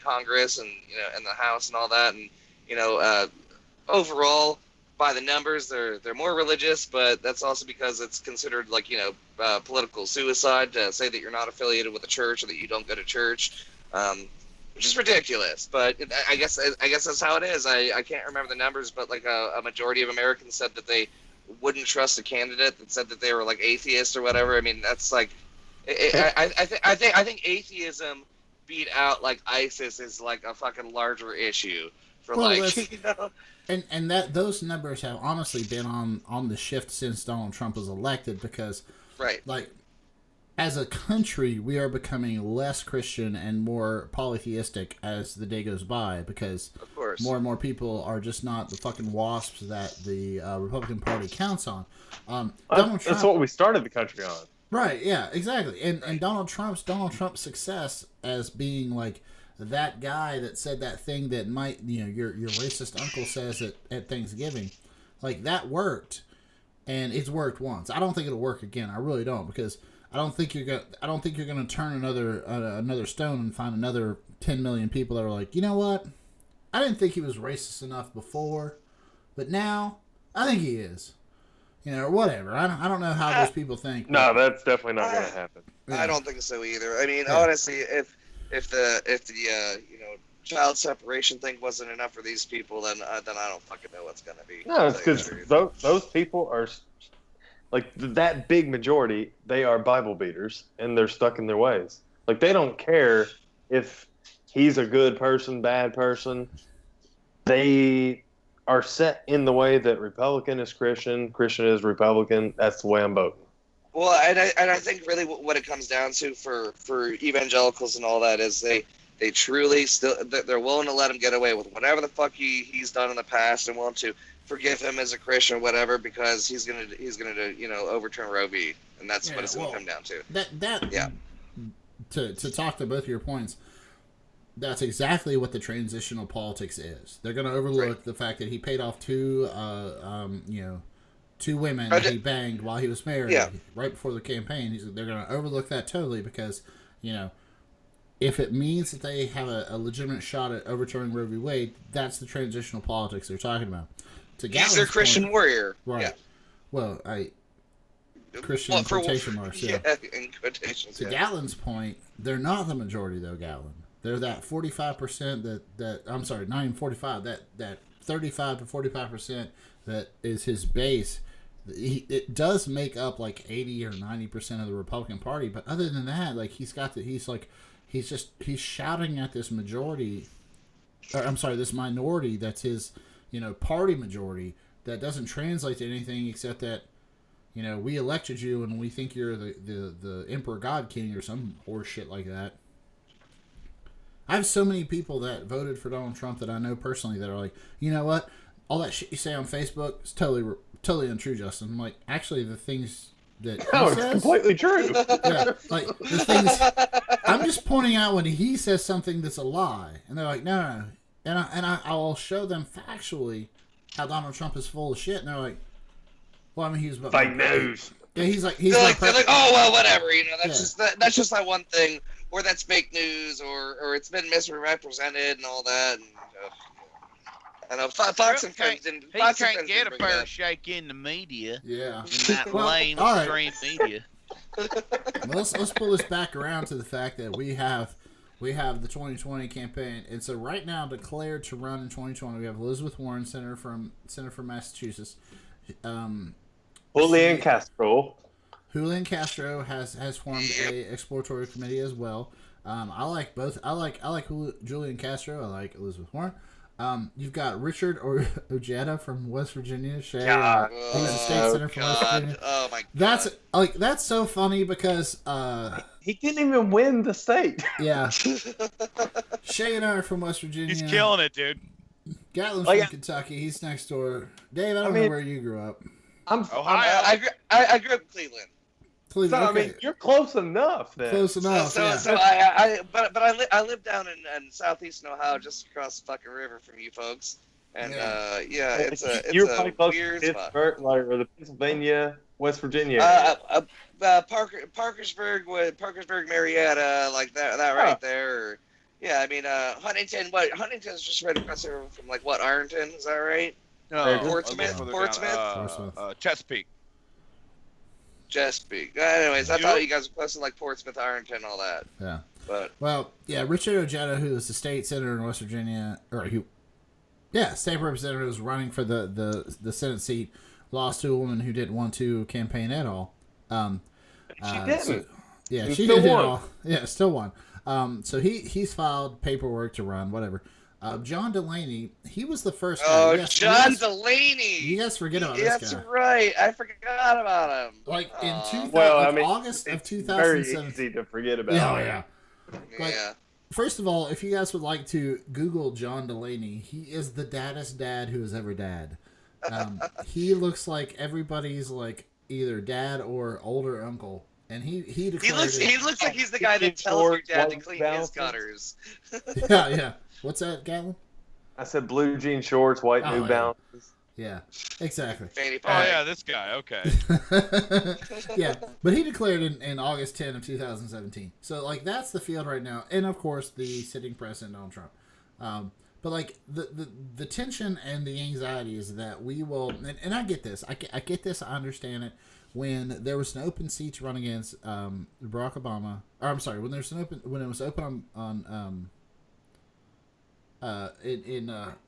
D: Congress and in the House and all that, and overall by the numbers they're more religious, but that's also because it's considered like political suicide to say that you're not affiliated with a church or that you don't go to church, which is ridiculous. But I guess that's how it is. I can't remember the numbers, but like a majority of Americans said that they wouldn't trust a candidate that said that they were like atheists or whatever. I mean, that's like, I think atheism beat out like ISIS is like a fucking larger issue for
A: And that those numbers have honestly been on the shift since Donald Trump was elected, because like, as a country, we are becoming less Christian and more polytheistic as the day goes by, because
D: of course
A: more and more people are just not the fucking wasps that the Republican Party counts on.
C: That's what we started the country on.
A: Right, yeah, exactly. And Donald Trump's success as being like that guy that said that thing that might, your racist uncle says at Thanksgiving, like, that worked, and it's worked once. I don't think it'll work again. I really don't, because I don't think you're gonna turn another stone and find another 10 million people that are like, you know what? I didn't think he was racist enough before, but now I think he is. Or whatever. I don't know how those people think.
C: No, that's definitely not gonna happen.
D: Yeah. I don't think so either. I mean, honestly, if the child separation thing wasn't enough for these people, then I don't fucking know what's gonna be.
C: No, it's because those people are. Like, that big majority, they are Bible beaters, and they're stuck in their ways. Like, they don't care if he's a good person, bad person. They are set in the way that Republican is Christian, Christian is Republican. That's the way I'm voting.
D: Well, and I think really what it comes down to for evangelicals and all that is they truly they're willing to let him get away with whatever the fuck he's done in the past, and willing to forgive him as a Christian or whatever, because he's gonna overturn Roe v. And that's what it's gonna come down to.
A: To talk to both of your points, that's exactly what the transitional politics is. They're gonna overlook the fact that he paid off two women that he banged while he was married right before the campaign. They're gonna overlook that totally, because if it means that they have a legitimate shot at overturning Roe v. Wade, that's the transitional politics they're talking about.
D: He's their Christian warrior.
A: Right.
D: Yeah.
A: Well, Christian quotation marks. Yeah.
D: In quotations.
A: To Gatlin's point, They're not the majority though, Gatlin. They're that 45% that I'm sorry, not even 45. That 35 to 45% that is his base. It does make up like 80 or 90% of the Republican Party, but other than that, like he's shouting at this majority. This minority that's his, party majority that doesn't translate to anything except that, we elected you and we think you're the Emperor God King or some horse shit like that. I have so many people that voted for Donald Trump that I know personally that are like, you know what? All that shit you say on Facebook is totally untrue, Justin. I'm like, actually, the things that he says,
C: it's completely true.
A: Yeah, like the things. I'm just pointing out when he says something that's a lie, and they're like, no. And I'll show them factually how Donald Trump is full of shit, and they're like, well, I mean, he was
C: fake news.
A: Yeah, he's like,
D: they're like, oh well, whatever. That's just that one thing, or that's fake news, or it's been misrepresented and all that. And, I know Fox and Friends didn't.
B: He can't get a fair shake in the media.
A: Yeah,
B: in that lame stream media.
A: Well, let's pull this back around to the fact that we have the 2020 campaign, and so right now declared to run in 2020, we have Elizabeth Warren, senator from Massachusetts.
C: Julian Castro.
A: Julian Castro has formed a exploratory committee as well. I like both. I like Julian Castro. I like Elizabeth Warren. You've got Richard Ojeda from West Virginia. Shay, he's a state senator from West Virginia.
D: Oh my God.
A: That's so funny because
C: he didn't even win the state.
A: Yeah. Shay and I are from West Virginia.
B: He's killing it, dude.
A: Gatlin's from Kentucky. He's next door. Dave, I don't know where you grew up.
B: Ohio.
D: I grew up in Cleveland.
C: So, I mean, you're close enough then.
A: Close enough.
D: So
A: yeah.
D: I live down in southeastern Ohio, just across the fucking river from you folks. And it's
C: you're
D: a
C: probably close
D: weird
C: to
D: spot.
C: Pittsburgh, or the Pennsylvania, West Virginia.
D: Parkersburg, Marietta, like that right there. Or, yeah, I mean, Huntington. Huntington's just right across there from Ironton? Is that right?
B: No,
D: Portsmouth.
B: Chesapeake.
D: Chesapeake. Anyways, I thought you guys were close to Portsmouth, Ironton, all that.
A: Yeah.
D: But
A: Richard Ojeda, who is the state senator in West Virginia, state representative, was running for the Senate seat, lost to a woman who didn't want to campaign at all.
C: She didn't.
A: She did it all. Yeah, still won. So he's filed paperwork to run, whatever. John Delaney, he was the first guy.
D: Oh, John Delaney!
A: You guys forget about this guy.
D: That's right. I forgot about him.
A: In August of 2007.
C: Very easy to forget about.
A: Yeah. First of all, if you guys would like to Google John Delaney, he is the daddest dad who has ever dad. He looks like everybody's either dad or older uncle. And he looks
D: like he's the guy that tells your dad to clean his gutters.
A: Yeah. What's that, Gatlin?
C: I said blue jean shorts, white New Balances.
A: Yeah, exactly.
B: This guy. Okay.
A: Yeah, but he declared in August 10 of 2017. So that's the field right now, and of course the sitting president Donald Trump. But the tension and the anxiety is that we will, and I get this. I get this. I understand it. When there was an open seat to run against Barack Obama, or I'm sorry, when it was open on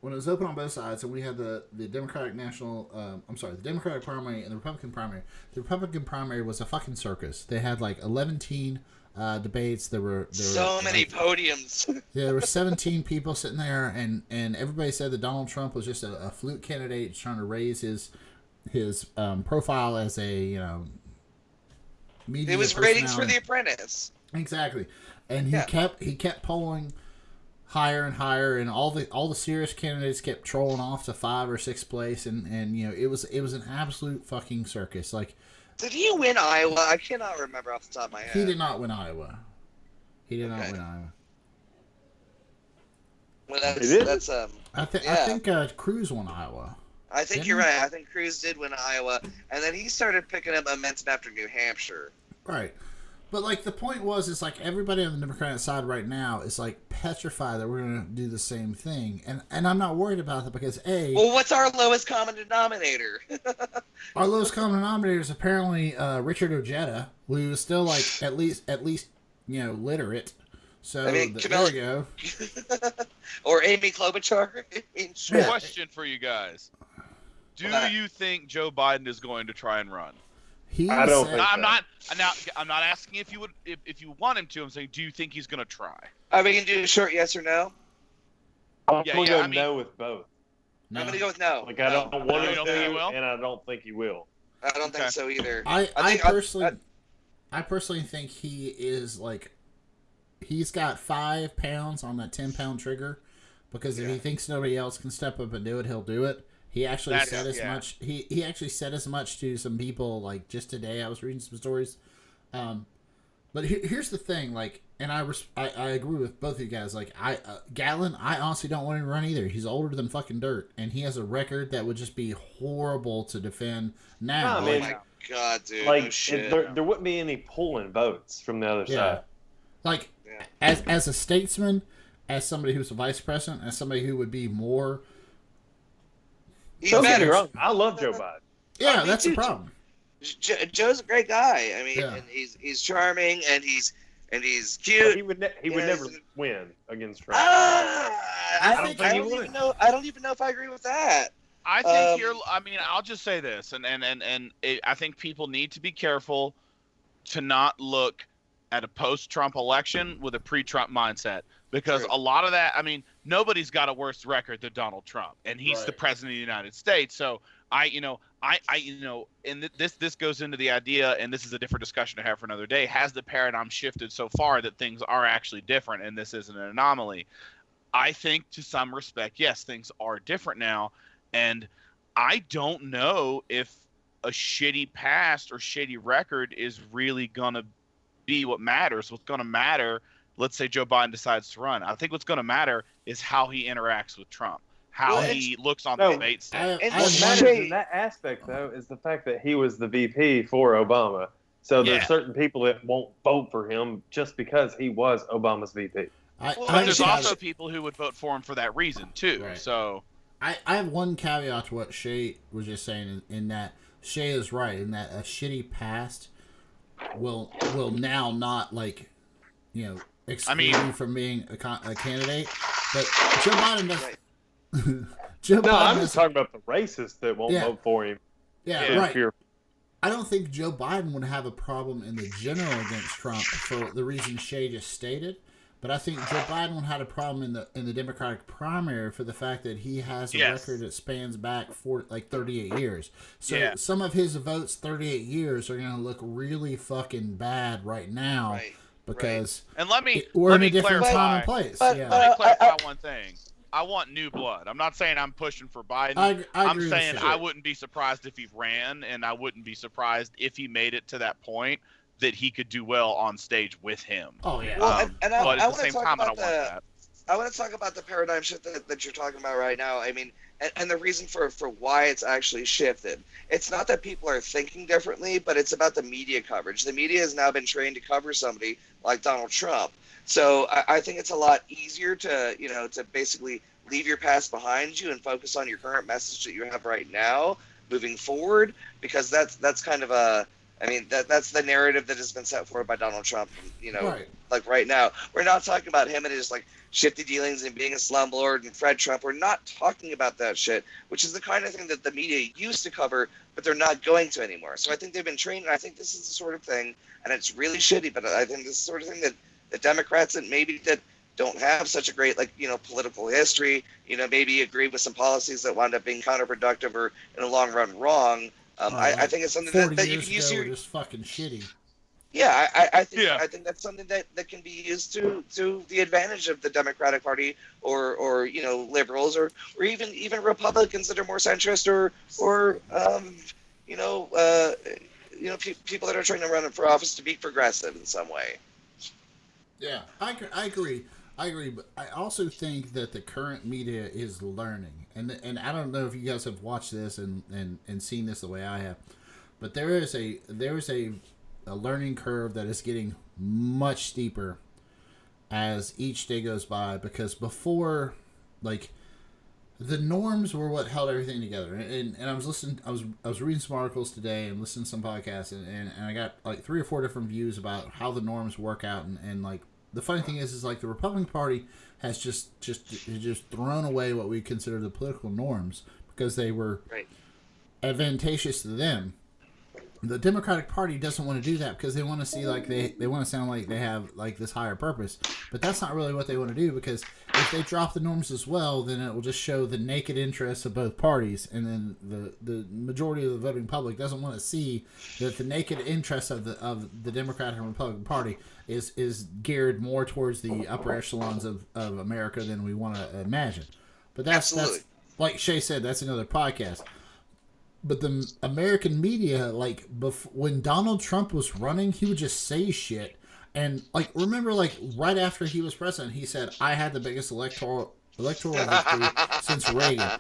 A: when it was open on both sides, and we had the Democratic the Democratic primary and the Republican primary. The Republican primary was a fucking circus. They had 11 debates. There were
D: many podiums.
A: There were 17 people sitting there, and everybody said that Donald Trump was just a fluke candidate trying to raise his profile as a media.
D: It was ratings for The Apprentice.
A: Exactly, and he kept polling higher and higher, and all the serious candidates kept trolling off to 5th or 6th place, and it was an absolute fucking circus.
D: Did he win Iowa? I cannot remember off the top of my head.
A: He did not win Iowa. Not win Iowa.
D: Well, that's
A: I think Cruz won Iowa.
D: I think you're right. I think Cruz did win Iowa, and then he started picking up momentum after New Hampshire.
A: Right. But the point was, everybody on the Democratic side right now is petrified that we're going to do the same thing, and I'm not worried about that because
D: what's our lowest common denominator?
A: Our lowest common denominator is apparently Richard Ojeda, who is still at least literate. So
D: I mean,
A: there you go.
D: Or Amy Klobuchar. I mean, sure.
B: Question for you guys: do you think Joe Biden is going to try and run?
C: I don't think so.
B: I'm not asking if you want him to. I'm saying, do you think he's going to try?
D: Are we going to do a short yes or no?
C: I'm going to go no with both.
A: No.
D: I'm going to go with no.
C: Like, I don't want him to,
B: will?
C: and I don't think he will.
D: I don't think so either.
A: I personally think he is like, he's got 5 pounds on that 10-pound trigger, because if he thinks nobody else can step up and do it, he'll do it. He actually said as much. He actually said as much to some people, like, just today. I was reading some stories. But here's the thing, like, and I agree with both of you guys. Like, Gatlin, I honestly don't want him to run either. He's older than fucking dirt, and he has a record that would just be horrible to defend now.
C: No, I mean,
D: oh my god, dude!
C: Like,
D: no shit.
C: there wouldn't be any pulling votes from the other side.
A: Like, as a statesman, as somebody who's a vice president, as somebody who would be more.
C: Don't get me wrong, I love Joe Biden.
A: Yeah, that's the problem.
D: Joe's a great guy. I mean, and he's charming, and he's cute.
C: Well, he would never win against Trump.
D: I don't even know if I agree with that.
B: I think I'll just say this, and I think people need to be careful to not look at a post-Trump election with a pre-Trump mindset, because a lot of that, I mean, nobody's got a worse record than Donald Trump, and he's the president of the United States. So and this goes into the idea, and this is a different discussion to have for another day. Has the paradigm shifted so far that things are actually different, and this isn't an anomaly? I think to some respect, yes, things are different now, and I don't know if a shitty past or shitty record is really gonna be what matters. What's gonna matter, let's say Joe Biden decides to run, I think what's gonna matter is how he interacts with Trump. How he looks on the debate stage.
C: What matters in that aspect, though, is the fact that he was the VP for Obama. So there's certain people that won't vote for him just because he was Obama's VP.
B: But there's also people who would vote for him for that reason, too. Right. So
A: I have one caveat to what Shay was just saying, in that Shay is right, in that a shitty past will now not, like, exclude you from being a candidate. But Joe Biden does.
D: Right.
C: I'm just talking about the racists that won't vote for him.
A: Yeah, right. I don't think Joe Biden would have a problem in the general against Trump for the reason Shay just stated, but I think Joe Biden would have a problem in the Democratic primary for the fact that he has a record that spans back for like 38 years. So some of his votes 38 years are going to look really fucking bad right now because
B: and let me
A: in a different time and place.
B: Let me clarify one thing. I want new blood. I'm not saying I'm pushing for Biden. I'm saying I wouldn't be surprised if he ran, and I wouldn't be surprised if he made it to that point that he could do well on stage with him.
A: Oh yeah.
D: Well, but at the same time, I want
B: that.
D: I want to talk about the paradigm shift that you're talking about right now. I mean, and the reason for why it's actually shifted. It's not that people are thinking differently, but it's about the media coverage. The media has now been trained to cover somebody like Donald Trump. So I think it's a lot easier to basically leave your past behind you and focus on your current message that you have right now, moving forward, because that's kind of that's the narrative that has been set forward by Donald Trump. Like right now, we're not talking about him and his like shifty dealings and being a slumlord and Fred Trump. We're not talking about that shit, which is the kind of thing that the media used to cover, but they're not going to anymore. So I think they've been trained, and I think this is the sort of thing, and it's really shitty, but I think this is the sort of thing that the Democrats that don't have such a great political history, maybe agree with some policies that wound up being counterproductive or in the long run wrong. I think it's something that you can use to
A: just fucking shitty.
D: Yeah, I think that's something that can be used to the advantage of the Democratic Party or liberals or even Republicans that are more centrist or people that are trying to run for office to be progressive in some way.
A: Yeah, I agree. But I also think that the current media is learning, and I don't know if you guys have watched this and seen this the way I have, but there is a learning curve that is getting much steeper as each day goes by, because before, like, the norms were what held everything together. And I was listening, I was reading some articles today and listening to some podcasts, and I got like 3 or 4 different views about how the norms work out. And like the funny thing is like the Republican Party has just thrown away what we consider the political norms because they were advantageous to them. The Democratic Party doesn't want to do that because they want to see like they want to sound like they have like this higher purpose, but that's not really what they want to do, because if they drop the norms as well, then it will just show the naked interests of both parties, and then the majority of the voting public doesn't want to see that the naked interests of the Democratic and Republican Party is geared more towards the upper echelons of America than we want to imagine. But that's like Shay said, that's another podcast. But the American media, like, when Donald Trump was running, he would just say shit. And, like, remember, like, right after he was president, he said, I had the biggest electoral victory since Reagan.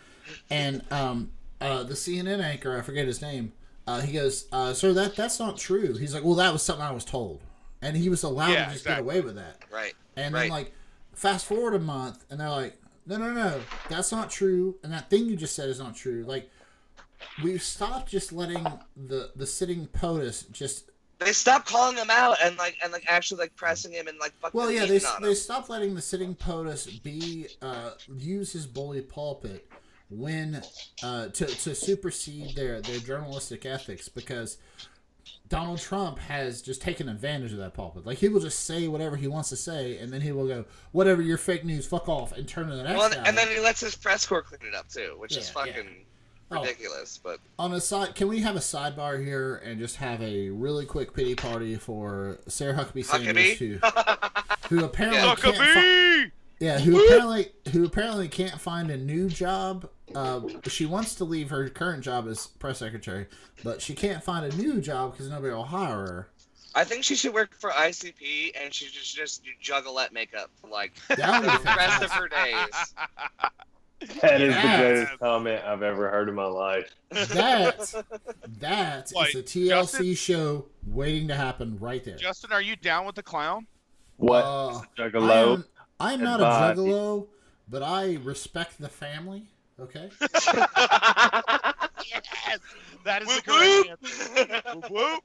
A: And the CNN anchor, I forget his name, he goes, sir, that's not true. He's like, well, that was something I was told. And he was allowed to just get away with that.
D: Right.
A: And then, like, fast forward a month, and they're like, no, that's not true. And that thing you just said is not true. Like, we've stopped just letting the sitting POTUS just.
D: They stopped calling him out and actually like pressing him and like fucking.
A: Well, yeah, they stopped letting the sitting POTUS use his bully pulpit when to supersede their journalistic ethics, because Donald Trump has just taken advantage of that pulpit. Like, he will just say whatever he wants to say, and then he will go, whatever, you're fake news, fuck off, and turn to the next guy.
D: And then he lets his press corps clean it up too, which is fucking. Ridiculous. But
A: on a side, can we have a sidebar here and just have a really quick pity party for Sarah Huckabee Sanders, who apparently who apparently can't find a new job. She wants to leave her current job as press secretary, but she can't find a new job because nobody will hire her.
D: I think she should work for ICP and she should just do jugglette makeup for like the rest of her days.
C: That is the greatest comment I've ever heard in my life.
A: That is a TLC Justin, show waiting to happen right there.
B: Justin, are you down with the clown?
C: What? Juggalo?
A: I'm not a juggalo, but I respect the family. Okay?
B: Yes! That is the correct answer. Whoop.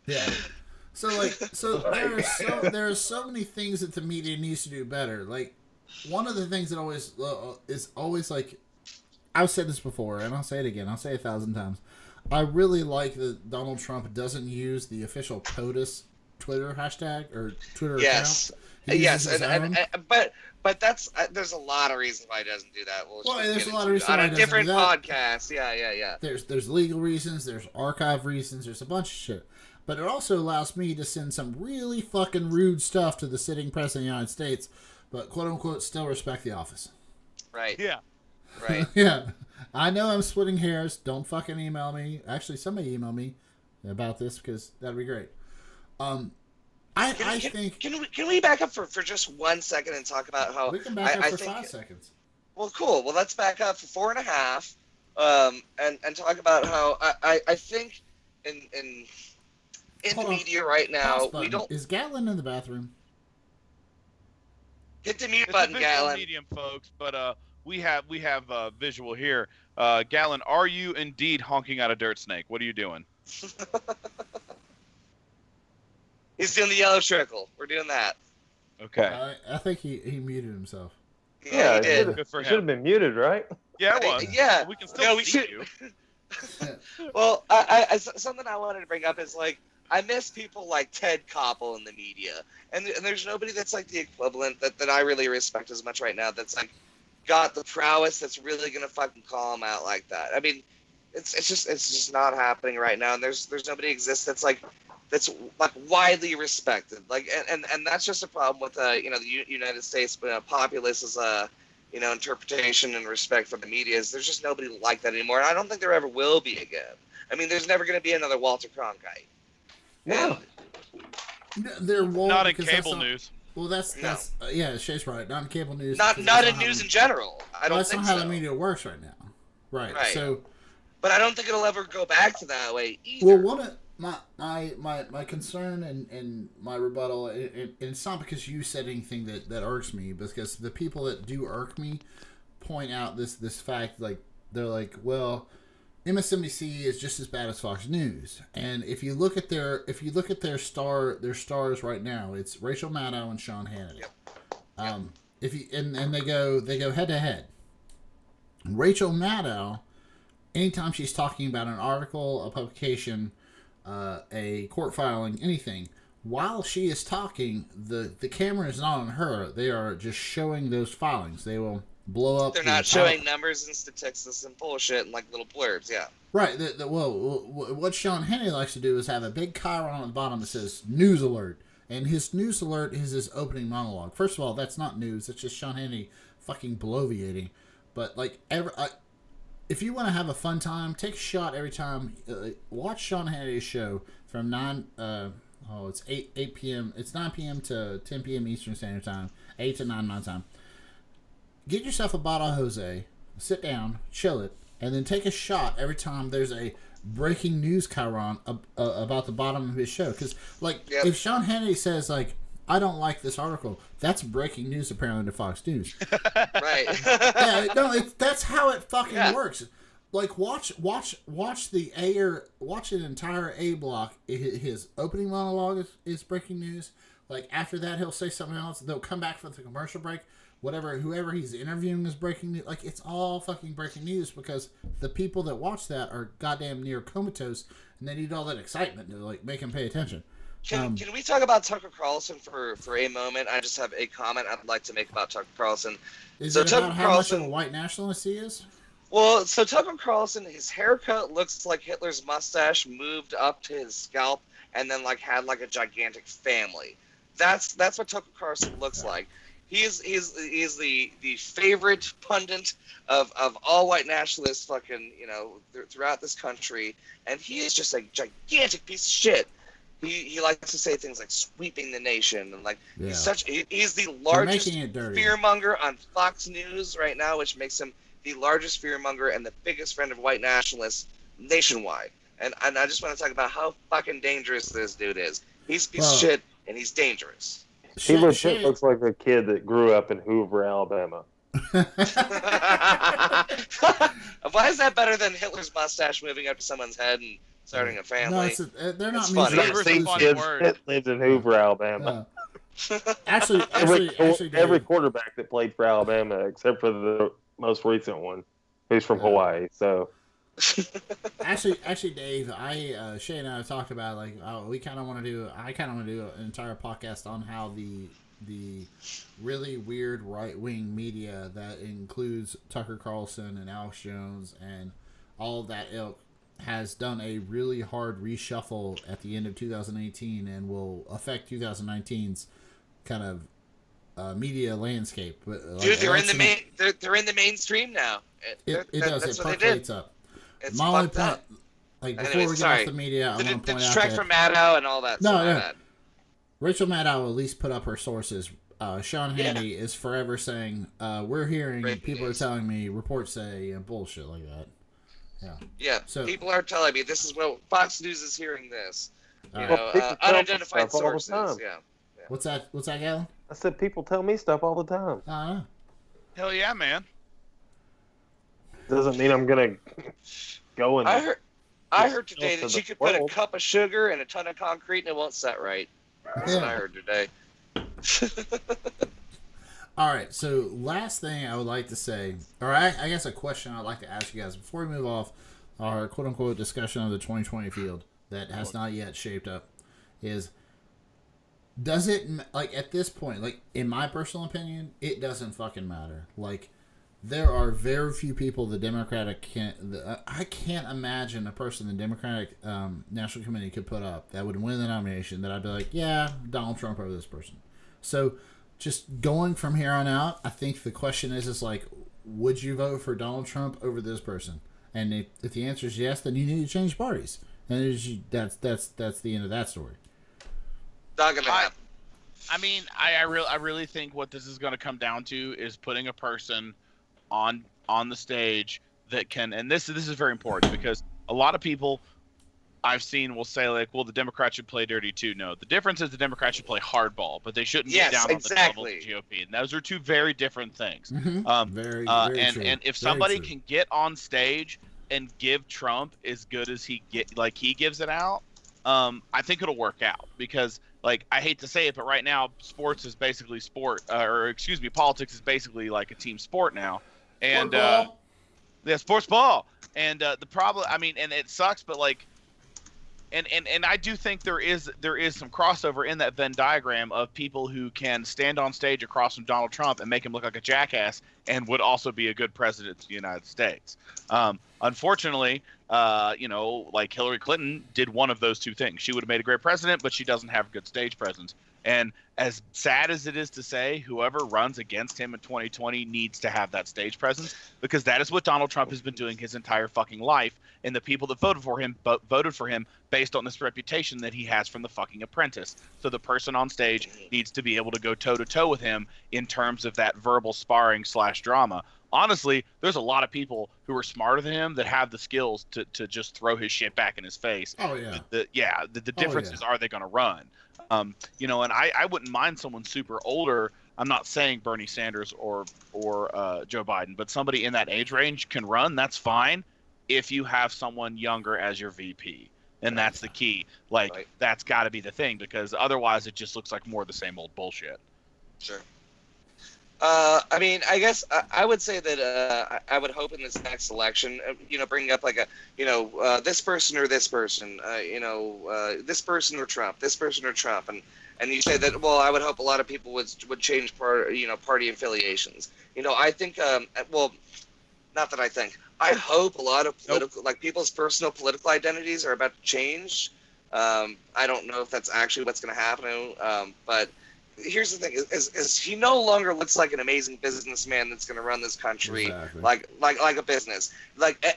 A: Yeah. So there are so many things that the media needs to do better. Like, one of the things that always is always like, I've said this before and I'll say it again. I'll say it 1,000 times. I really like that Donald Trump doesn't use the official POTUS Twitter hashtag or Twitter account.
D: Yes, but that's there's a lot of reasons why he doesn't do that.
A: Well, there's a lot of reasons on
D: a different podcast. Yeah.
A: There's legal reasons. There's archive reasons. There's a bunch of shit. But it also allows me to send some really fucking rude stuff to the sitting president of the United States, but quote-unquote still respect the office.
D: Right.
B: Yeah.
D: Right.
A: Yeah. I know I'm splitting hairs. Don't fucking email me. Actually, somebody email me about this because that'd be great. I think...
D: Can we back up for just 1 second and talk about how...
A: We can back up for 5 seconds.
D: Well, cool. Well, let's back up for 4.5 and talk about how I think in the media right now, we don't...
A: Is Gatlin in the bathroom?
D: Hit the mute button, Gatlin.
B: Medium, folks, but we have visual here. Gatlin, are you indeed honking out a dirt snake? What are you doing?
D: He's doing the yellow trickle. We're doing that.
B: Okay.
A: I think he muted himself.
D: Yeah, he did.
B: Good for him.
C: Should have been muted, right?
B: Yeah, it was.
D: Yeah.
B: We can still see you.
D: Well, I something I wanted to bring up is like, I miss people like Ted Koppel in the media, and there's nobody that's like the equivalent that I really respect as much right now. That's like got the prowess that's really gonna fucking call him out like that. I mean, it's just not happening right now, and there's nobody exists that's like widely respected. Like, and that's just a problem with the United States populace's interpretation and respect for the media. Is there's just nobody like that anymore, and I don't think there ever will be again. I mean, there's never gonna be another Walter Cronkite.
C: No.
A: There won't.
B: Not in cable news.
A: Well, that's yeah, Shay's right. Not in cable news.
D: Not in news in general. I don't think so.
A: That's not how the media works right now. Right. So,
D: but I don't think it'll ever go back to that way either.
A: Well, my concern and my rebuttal, and it's not because you said anything that irks me, because the people that do irk me point out this fact, like they're like, well, MSNBC is just as bad as Fox News, and if you look at their stars right now, it's Rachel Maddow and Sean Hannity.
D: Yep.
A: If you and they go head to head. Rachel Maddow, anytime she's talking about an article, a publication, a court filing, anything, while she is talking, the camera is not on her. They are just showing those filings. They will blow up.
D: They're not showing numbers and statistics and bullshit and like little blurbs. Yeah.
A: Right. What Sean Hannity likes to do is have a big chyron on the bottom that says "News Alert," and his news alert is his opening monologue. First of all, that's not news. It's just Sean Hannity fucking bloviating. But like if you want to have a fun time, take a shot every time. Watch Sean Hannity's show from 8 p.m. It's 9 p.m. to 10 p.m. Eastern Standard Time, 8 to 9 my time. Get yourself a bottle of Jose, sit down, chill it, and then take a shot every time there's a breaking news chyron about the bottom of his show. Because, if Sean Hannity says, I don't like this article, that's breaking news apparently to Fox News.
D: Right.
A: Yeah, no, that's how it fucking works. Like, watch an entire A block. His opening monologue is breaking news. Like, after that, he'll say something else. They'll come back for the commercial break. Whoever he's interviewing is breaking news. Like, it's all fucking breaking news because the people that watch that are goddamn near comatose, and they need all that excitement to, make them pay attention.
D: Can we talk about Tucker Carlson for a moment? I just have a comment I'd like to make about Tucker Carlson.
A: Is it about how much of a white nationalist he is?
D: Well, so Tucker Carlson, his haircut looks like Hitler's mustache moved up to his scalp and then had a gigantic family. That's what Tucker Carlson looks like. He's the favorite pundit of all white nationalists throughout this country, and he is just a gigantic piece of shit. He likes to say things like sweeping the nation, and he's the largest fearmonger on Fox News right now, which makes him the largest fearmonger and the biggest friend of white nationalists nationwide. And I just want to talk about how fucking dangerous this dude is. He's a piece of shit, and he's dangerous.
C: He legit looks like a kid that grew up in Hoover, Alabama.
D: Why is that better than Hitler's mustache moving up to someone's head and starting a family?
A: No, they're not
D: funny.
B: Hoover's a funny word.
C: That lived in Hoover, Alabama.
A: Actually,
C: every quarterback that played for Alabama, except for the most recent one, who's from Hawaii. So.
A: Actually, Dave, Shay and I have talked about I kind of want to do an entire podcast on how the really weird right wing media that includes Tucker Carlson and Alex Jones and all of that ilk has done a really hard reshuffle at the end of 2018 and will affect 2019's kind of media landscape. But,
D: dude, they're in the mainstream now.
A: It does. It percolates up.
D: It's
A: my only
D: fucked up.
A: Before we get off the media, I want to point out
D: distract from Maddow and all that.
A: Rachel Maddow will at least put up her sources. Sean Hannity is forever saying, "We're hearing people are telling me, reports say," and bullshit like that.
D: Yeah. So people are telling me this is what Fox News is hearing this.
C: Unidentified
D: sources. Yeah.
A: What's that, Gatlin?
C: I said people tell me stuff all the time.
A: I know.
B: Hell yeah, man.
C: Doesn't mean I'm gonna go and.
D: I heard today that you could put a cup of sugar and a ton of concrete and it won't set right. That's what I heard today.
A: All right. So last thing I would like to say, or I guess a question I'd like to ask you guys before we move off our quote unquote discussion of the 2020 field that has not yet shaped up, is does it at this point, in my personal opinion, it doesn't fucking matter. There are very few people the Democratic I can't imagine a person the Democratic National Committee could put up that would win the nomination that I'd be like, yeah, Donald Trump over this person. So just going from here on out, I think the question is would you vote for Donald Trump over this person? And if the answer is yes, then you need to change parties. And that's the end of that story.
D: Not gonna happen.
B: I mean, I really think what this is going to come down to is putting a person on the stage that can, and this is very important because a lot of people I've seen will say like, well, the Democrats should play dirty too. No, the difference is the Democrats should play hardball, but they shouldn't get down on the level of the GOP. And those are two very different things.
A: Very true.
B: And if somebody can get on stage and give Trump as good as he gives it out, I think it'll work out, because like, I hate to say it, but right now politics is basically like a team sport now. And sports ball. And the problem, I mean, and it sucks, but like, and I do think there is some crossover in that Venn diagram of people who can stand on stage across from Donald Trump and make him look like a jackass and would also be a good president of the United States. Unfortunately, like Hillary Clinton did one of those two things. She would have made a great president, but she doesn't have a good stage presence. And as sad as it is to say, whoever runs against him in 2020 needs to have that stage presence, because that is what Donald Trump has been doing his entire fucking life. And the people that voted for him based on this reputation that he has from The fucking Apprentice. So the person on stage needs to be able to go toe to toe with him in terms of that verbal sparring / drama. Honestly, there's a lot of people who are smarter than him that have the skills to just throw his shit back in his face.
A: Oh yeah.
B: The difference is, are they going to run? And I wouldn't mind someone super older. I'm not saying Bernie Sanders or Joe Biden, but somebody in that age range can run. That's fine if you have someone younger as your VP. And that's the key. Like, that's got to be the thing, because otherwise it just looks like more of the same old bullshit.
D: Sure. I mean, I guess I would say that I would hope in this next election, bringing up like this person or this person, this person or Trump, and you say that, well, I would hope a lot of people would change party affiliations. I think, not that I think, I hope a lot of people's personal political identities are about to change. I don't know if that's actually what's going to happen, but here's the thing: is he no longer looks like an amazing businessman that's going to run this country like a business.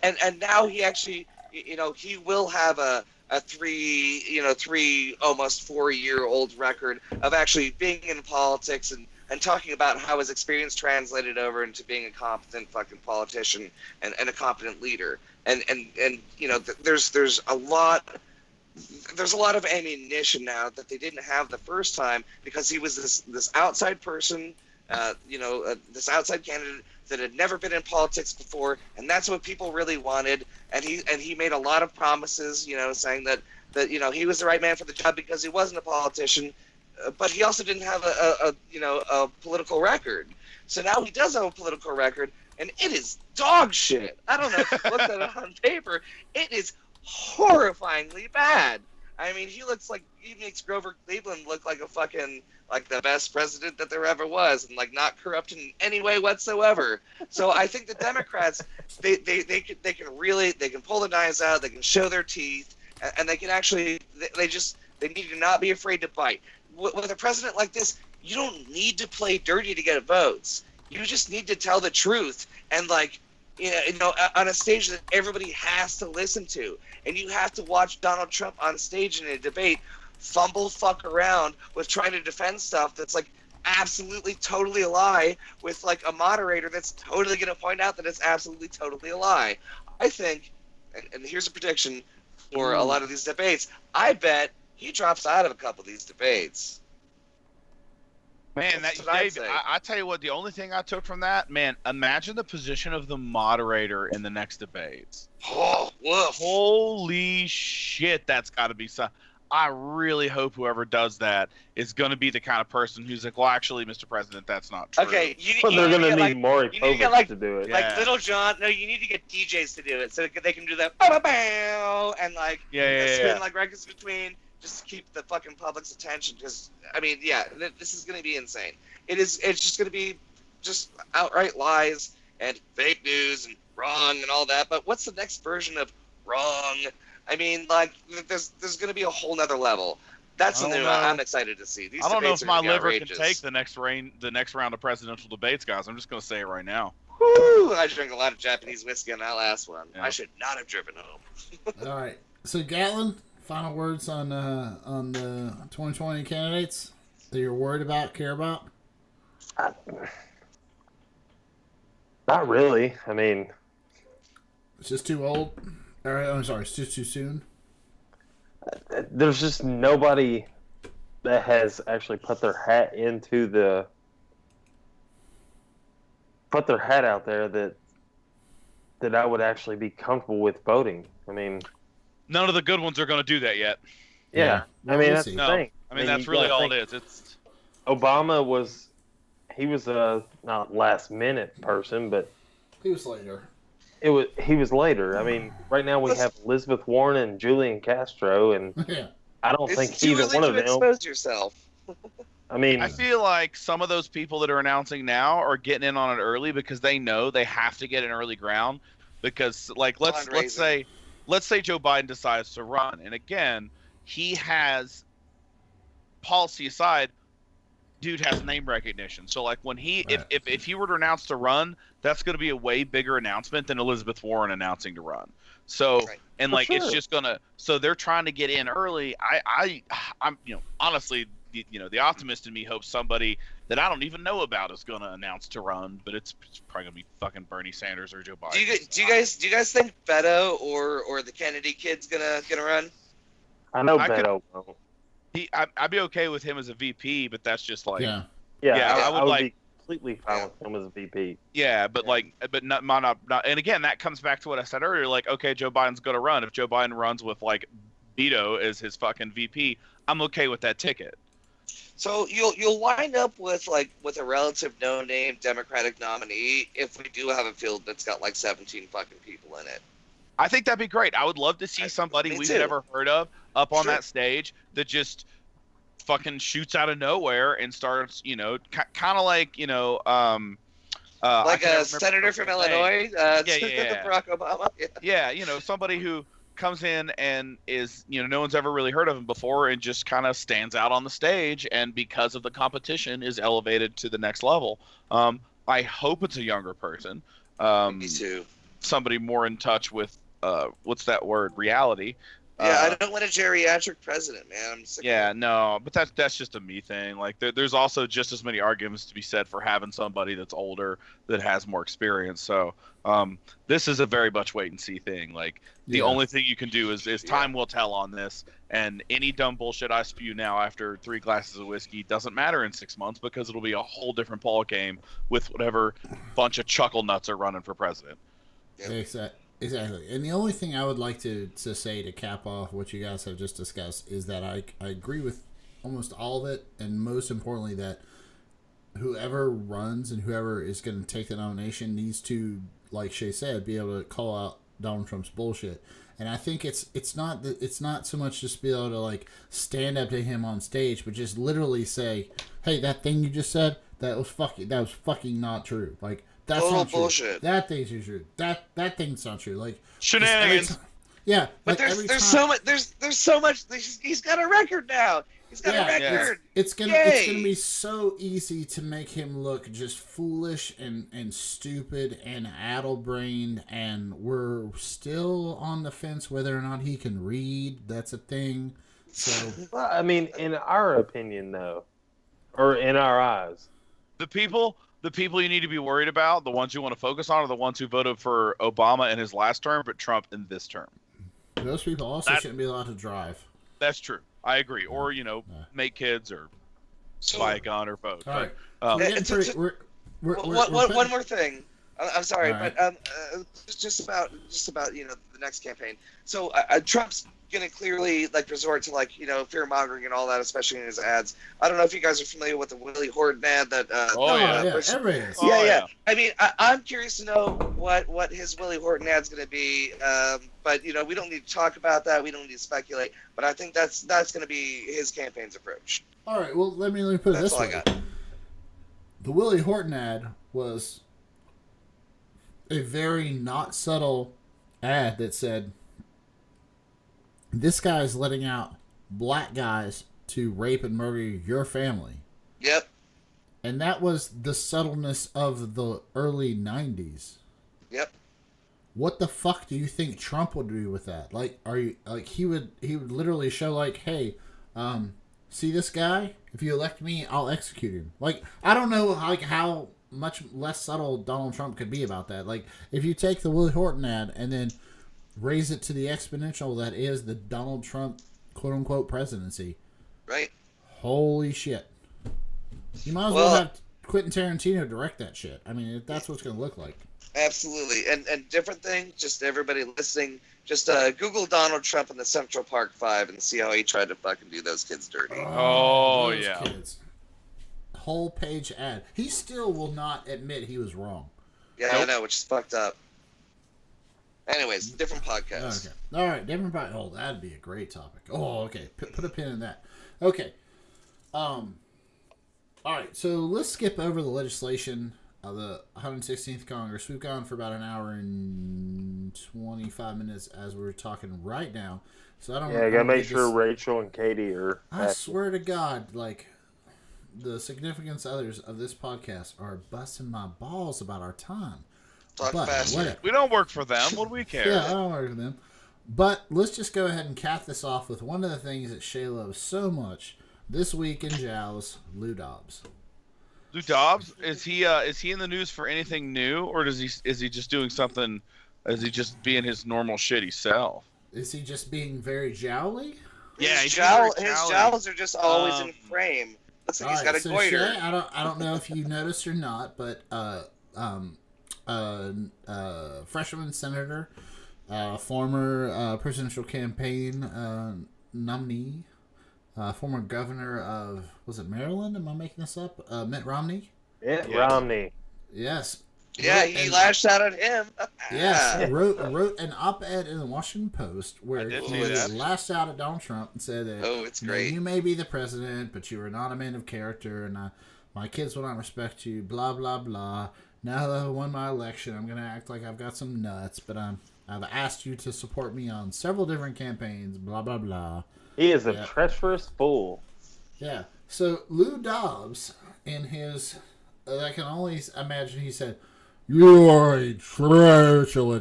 D: And now he actually, he will have a 3 almost 4-year-old record of actually being in politics and talking about how his experience translated over into being a competent fucking politician and a competent leader. And there's a lot of ammunition now that they didn't have the first time, because he was this outside person, this outside candidate that had never been in politics before, and that's what people really wanted. And he made a lot of promises, saying that he was the right man for the job because he wasn't a politician, but he also didn't have a political record. So now he does have a political record, and it is dog shit. I don't know if you looked at it on paper. It is horrifyingly bad. I mean, he makes Grover Cleveland look like a fucking, like the best president that there ever was, and like not corrupt in any way whatsoever. So I think the Democrats, they can pull the knives out, they can show their teeth, and they can actually, they need to not be afraid to bite. With a president like this, you don't need to play dirty to get votes. You just need to tell the truth, and on a stage that everybody has to listen to. And you have to watch Donald Trump on stage in a debate fuck around with trying to defend stuff that's like absolutely totally a lie, with like a moderator that's totally going to point out that it's absolutely totally a lie. I think, and here's a prediction for a lot of these debates, I bet he drops out of a couple of these debates.
B: Man, Dave, I tell you what, the only thing I took from that, man, imagine the position of the moderator in the next debates.
D: Oh, woof.
B: Holy shit, that's got to be something. I really hope whoever does that is going to be the kind of person who's like, well, actually, Mr. President, that's not true.
C: Okay, they're going to need more Republicans to do it.
D: Like Little John, no, you need to get DJs to do it so they can do that, bow, and like spin like records between, just to keep the fucking public's attention. Because I mean, this is going to be insane. It's just going to be just outright lies and fake news and wrong and all that. But what's the next version of wrong? I mean, like, there's going to be a whole nother level. That's something I'm excited to see.
B: I don't know if my liver can take the next round of presidential debates, guys. I'm just going to say it right now.
D: Woo! I drank a lot of Japanese whiskey on that last one. Yeah. I should not have driven home.
A: All right. So, Gatlin, final words on the 2020 candidates that you're worried about, care about?
C: Not really. I mean,
A: it's just too old. All right, I'm sorry, it's just too soon.
C: There's just nobody that has actually put their hat out there that I would actually be comfortable with voting. I mean,
B: none of the good ones are going to do that yet.
C: Yeah. I mean, that's the thing.
B: I mean, that's really all it is. It's
C: Obama was a not last minute person, but
A: he was later.
C: He was later. I mean, right now we have Elizabeth Warren and Julian Castro, and I don't think either one of them.
D: Expose yourself.
C: I mean,
B: I feel like some of those people that are announcing now are getting in on it early because they know they have to get an early ground. Because, like, let's say Joe Biden decides to run, and again, he has, policy aside, dude has name recognition. So, like, when if he were to announce to run, that's going to be a way bigger announcement than Elizabeth Warren announcing to run. So, and like, it's just gonna. So they're trying to get in early. I'm honestly, the optimist in me hopes somebody that I don't even know about is going to announce to run, but it's probably going to be fucking Bernie Sanders or Joe Biden.
D: Do you guys think Beto or the Kennedy kid's gonna run?
C: I know Beto won't.
B: I'd be okay with him as a VP, but that's just like
C: I would be completely fine with him as a VP.
B: Yeah, but not. And again, that comes back to what I said earlier. Like, okay, Joe Biden's going to run. If Joe Biden runs with like Beto as his fucking VP, I'm okay with that ticket.
D: So you'll wind up with a relative no-name Democratic nominee if we do have a field that's got like 17 fucking people in it.
B: I think that'd be great. I would love to see somebody we've never heard of up on that stage that just fucking shoots out of nowhere and starts, kind of like,
D: like a senator from Illinois, Barack Obama.
B: Yeah, somebody who comes in and is, no one's ever really heard of him before and just kind of stands out on the stage and because of the competition is elevated to the next level. I hope it's a younger person.
D: Me too.
B: Somebody more in touch with what's that word? Reality.
D: Yeah, I don't want a geriatric president, man.
B: But that's just a me thing. Like there's also just as many arguments to be said for having somebody that's older that has more experience. So this is a very much wait and see thing. Like the only thing you can do is time will tell on this. And any dumb bullshit I spew now after 3 glasses of whiskey doesn't matter in 6 months because it'll be a whole different ball game with whatever bunch of chuckle nuts are running for president.
A: Exactly. And the only thing I would like to say to cap off what you guys have just discussed is that I agree with almost all of it, and most importantly that whoever runs and whoever is going to take the nomination needs to, like Shay said, be able to call out Donald Trump's bullshit. And I think it's not so much just be able to like stand up to him on stage, but just literally say, "Hey, that thing you just said, that was fucking not true." Like, that's not true.
D: Bullshit.
A: That thing's true. That thing's not true. Like
B: shenanigans.
A: Yeah,
D: but there's so much. There's so much. He's got a record now. He's got a record.
A: It's gonna be so easy to make him look just foolish and stupid and addle-brained, and we're still on the fence whether or not he can read. That's a thing. So,
C: well, I mean, in our opinion, though, or in our eyes,
B: the people you need to be worried about, the ones you want to focus on, are the ones who voted for Obama in his last term, but Trump in this term.
A: Those people also shouldn't be allowed to drive.
B: That's true. I agree. Or, make kids or buy a gun or vote.
A: All right.
D: One more thing. I'm sorry,
A: right.
D: but just about the next campaign. So Trump's going to clearly resort to fear mongering and all that, especially in his ads. I don't know if you guys are familiar with the Willie Horton ad that.
A: Everybody is.
D: Yeah. I mean, I'm curious to know what his Willie Horton ad's going to be. But we don't need to talk about that. We don't need to speculate. But I think that's going to be his campaign's approach.
A: All right. Well, let me put it this way.
D: That's all I got.
A: The Willie Horton ad was a very not subtle ad that said, "This guy's letting out black guys to rape and murder your family."
D: Yep.
A: And that was the subtleness of the early 90s.
D: Yep.
A: What the fuck do you think Trump would do with that? He would literally show hey, see this guy? If you elect me, I'll execute him. I don't know how much less subtle Donald Trump could be about that. If you take the Willie Horton ad and then raise it to the exponential that is the Donald Trump quote unquote presidency.
D: Right.
A: Holy shit! You might as well have Quentin Tarantino direct that shit. I mean, that's what it's going to look like.
D: Absolutely. And different thing, just everybody listening, just Google Donald Trump and the Central Park 5 and see how he tried to fucking do those kids dirty.
B: Oh yeah.
A: Kids. Whole page ad. He still will not admit he was wrong.
D: Yeah, I know, which is fucked up. Anyways, different podcast.
A: Okay. All right, different podcast. Oh, that'd be a great topic. Oh, okay. Put a pin in that. Okay. All right, so let's skip over the legislation of the 116th Congress. We've gone for about an hour and 25 minutes as we're talking right now. So I don't.
C: Yeah, I gotta make sure Rachel and Katie are.
A: I swear to God, like the significant others of this podcast are busting my balls about our time.
D: Talk faster.
B: We don't work for them. What do we care?
A: Yeah, I don't work for them. But let's just go ahead and cap this off with one of the things that Shay loves so much this week in Jowls, Lou Dobbs.
B: Lou Dobbs, is he in the news for anything new, or is he just doing something? Is he just being his normal shitty self?
A: Is he just being very jowly?
B: Yeah,
D: his jowls are just always in frame. Looks like he's got a goiter.
A: Shay, I don't know if you noticed or not, but freshman senator, former presidential campaign nominee, former governor of, was it Maryland? Am I making this up? Mitt Romney?
C: Yeah, Romney.
A: Yes.
D: Yeah, he lashed out at him.
A: Yes, wrote an op-ed in the Washington Post where he
B: that.
A: lashed out at Donald Trump and said that
D: it's great.
A: You may be the president, but you are not a man of character, and my kids will not respect you, blah, blah, blah. Now that I won my election, I'm going to act like I've got some nuts, but I've asked you to support me on several different campaigns, blah, blah, blah.
C: He is a treacherous fool.
A: Yeah. So Lou Dobbs, in his, I can only imagine he said, "You are a treacherous fool."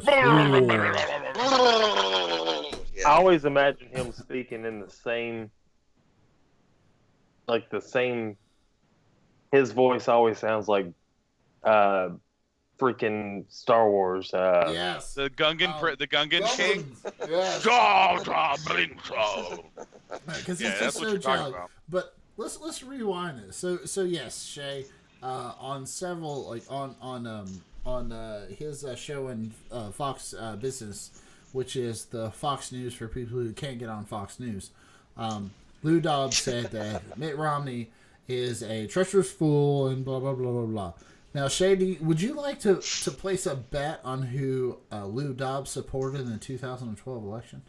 C: I always imagine him speaking in the same, his voice always sounds like freaking Star Wars.
A: Yes.
B: The Gungan King.
A: Yes. Because he's just so jolly. But let's rewind this. So yes, Shay, on several on his show in Fox Business, which is the Fox News for people who can't get on Fox News. Lou Dobbs said that Mitt Romney is a treacherous fool and blah blah blah blah blah. Now, Shay, would you like to place a bet on who Lou Dobbs supported in the 2012 election?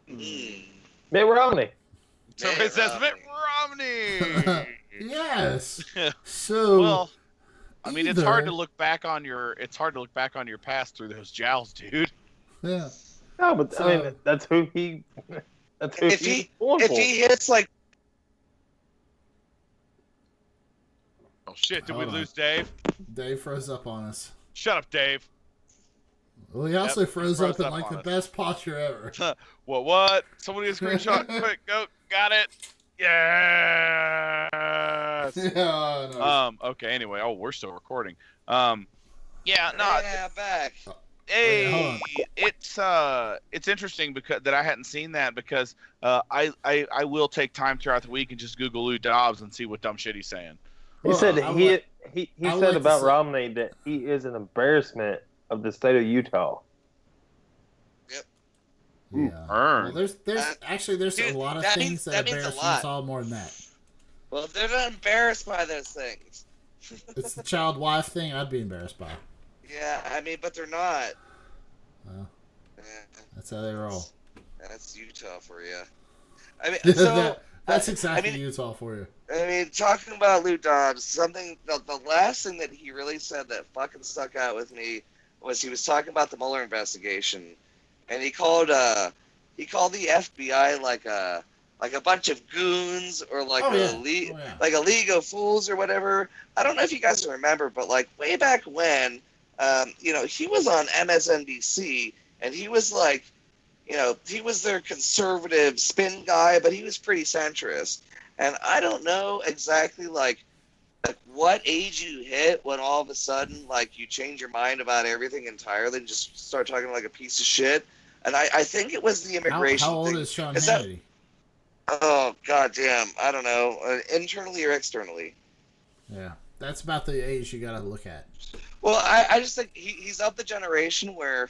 C: Mitt Romney.
B: Somebody says Mitt Romney.
A: Yes. So,
B: well, I mean, it's hard to look back on your past through those jowls, dude.
A: Yeah.
C: No, but so, I mean, that's who he. That's who
D: if he hits like.
B: Oh shit! Did we lose Dave?
A: Dave froze up on us.
B: Shut up, Dave.
A: Well, he also froze up in like the best posture ever.
B: What? Somebody get a screenshot. Quick, go. Got it. Yes.
A: Yeah, no.
B: Okay. Anyway. Oh, we're still recording. Yeah. No.
D: Yeah. Back.
B: Hey, it's interesting because that I hadn't seen that because I will take time throughout the week and just Google Lou Dobbs and see what dumb shit he's saying.
C: He said he said about Romney that he is an embarrassment of the state of Utah.
D: Yep.
A: Yeah. Well, there's a lot of things that embarrass Utah more than that.
D: Well, they're not embarrassed by those things.
A: It's the child wife thing I'd be embarrassed by.
D: Yeah, I mean, but they're not.
A: Well, that's how they roll.
D: That's Utah for you. I mean, so
A: that's exactly Utah for you.
D: I mean, talking about Lou Dobbs, the last thing that he really said that fucking stuck out with me was he was talking about the Mueller investigation, and he called the FBI like a bunch of goons or like a league of fools or whatever. I don't know if you guys remember, but like way back when, he was on MSNBC and he was like, he was their conservative spin guy, but he was pretty centrist. And I don't know exactly like what age you hit when all of a sudden like you change your mind about everything entirely and just start talking like a piece of shit. And I think it was the immigration
A: How old
D: thing.
A: is Sean Hannity?
D: Oh, goddamn. I don't know. Internally or externally?
A: Yeah. That's about the age you got to look at.
D: Well, I just think he's of the generation where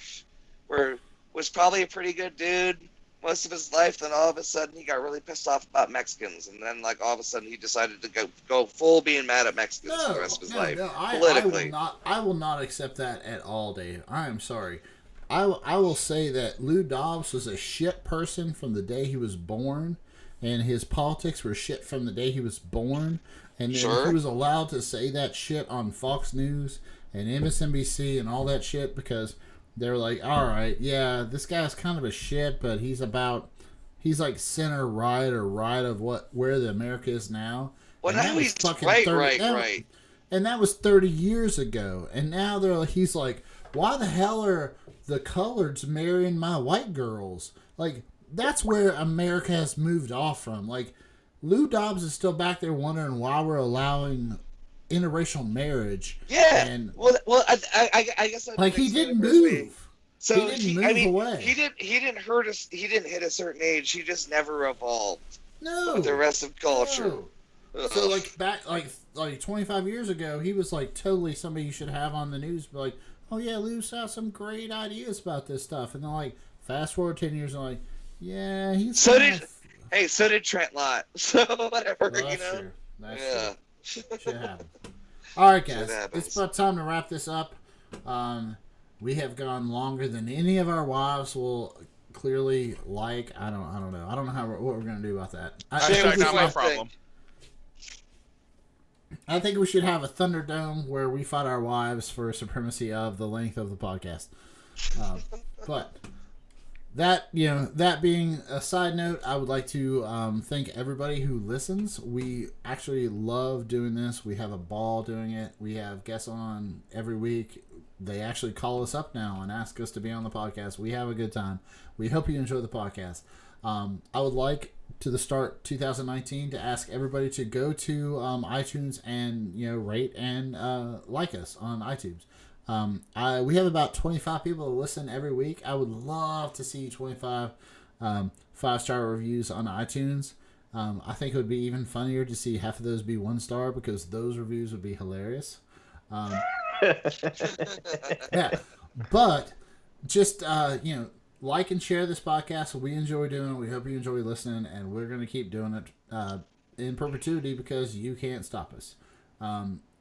D: was probably a pretty good dude most of his life. Then all of a sudden he got really pissed off about Mexicans, and then like all of a sudden he decided to go full being mad at Mexicans for the rest of his life. Politically,
A: I will not accept that at all, Dave. I am sorry. I will say that Lou Dobbs was a shit person from the day he was born, and his politics were shit from the day he was born. And then he was allowed to say that shit on Fox News and MSNBC and all that shit because they were like, all right, yeah, this guy's kind of a shit, but he's like center right or right of where the America is now.
D: Well, now he's right.
A: And that was 30 years ago. And now he's like, why the hell are the coloreds marrying my white girls? Like, that's where America has moved off from. Like, Lou Dobbs is still back there wondering why we're allowing interracial marriage.
D: Yeah.
A: And
D: I guess
A: like he didn't move.
D: So
A: he didn't move away.
D: He didn't hurt us. He didn't hit a certain age. He just never evolved.
A: No.
D: With the rest of culture.
A: No. So like back like 25 years ago, he was like totally somebody you should have on the news. But like, oh yeah, Lou's got some great ideas about this stuff. And then like fast forward 10 years, and like, yeah, he's
D: so did Trent Lott. So whatever,
A: well,
D: you know.
A: true. That's true. Should happen. All right, guys. It's about time to wrap this up. We have gone longer than any of our wives will clearly like. I don't know. I don't know what we're gonna do about that.
B: That's not my problem.
A: I think we should have a Thunderdome where we fight our wives for supremacy of the length of the podcast. But that being a side note, I would like to thank everybody who listens. We actually love doing this. We have a ball doing it. We have guests on every week. They actually call us up now and ask us to be on the podcast. We have a good time. We hope you enjoy the podcast. I would like to the start 2019 to ask everybody to go to iTunes and rate and like us on iTunes. We have about 25 people that listen every week. I would love to see 25 5-star reviews on iTunes. I think it would be even funnier to see half of those be 1 star because those reviews would be hilarious. Yeah, but just like and share this podcast. We enjoy doing it. We hope you enjoy listening, and we're going to keep doing it in perpetuity because you can't stop us.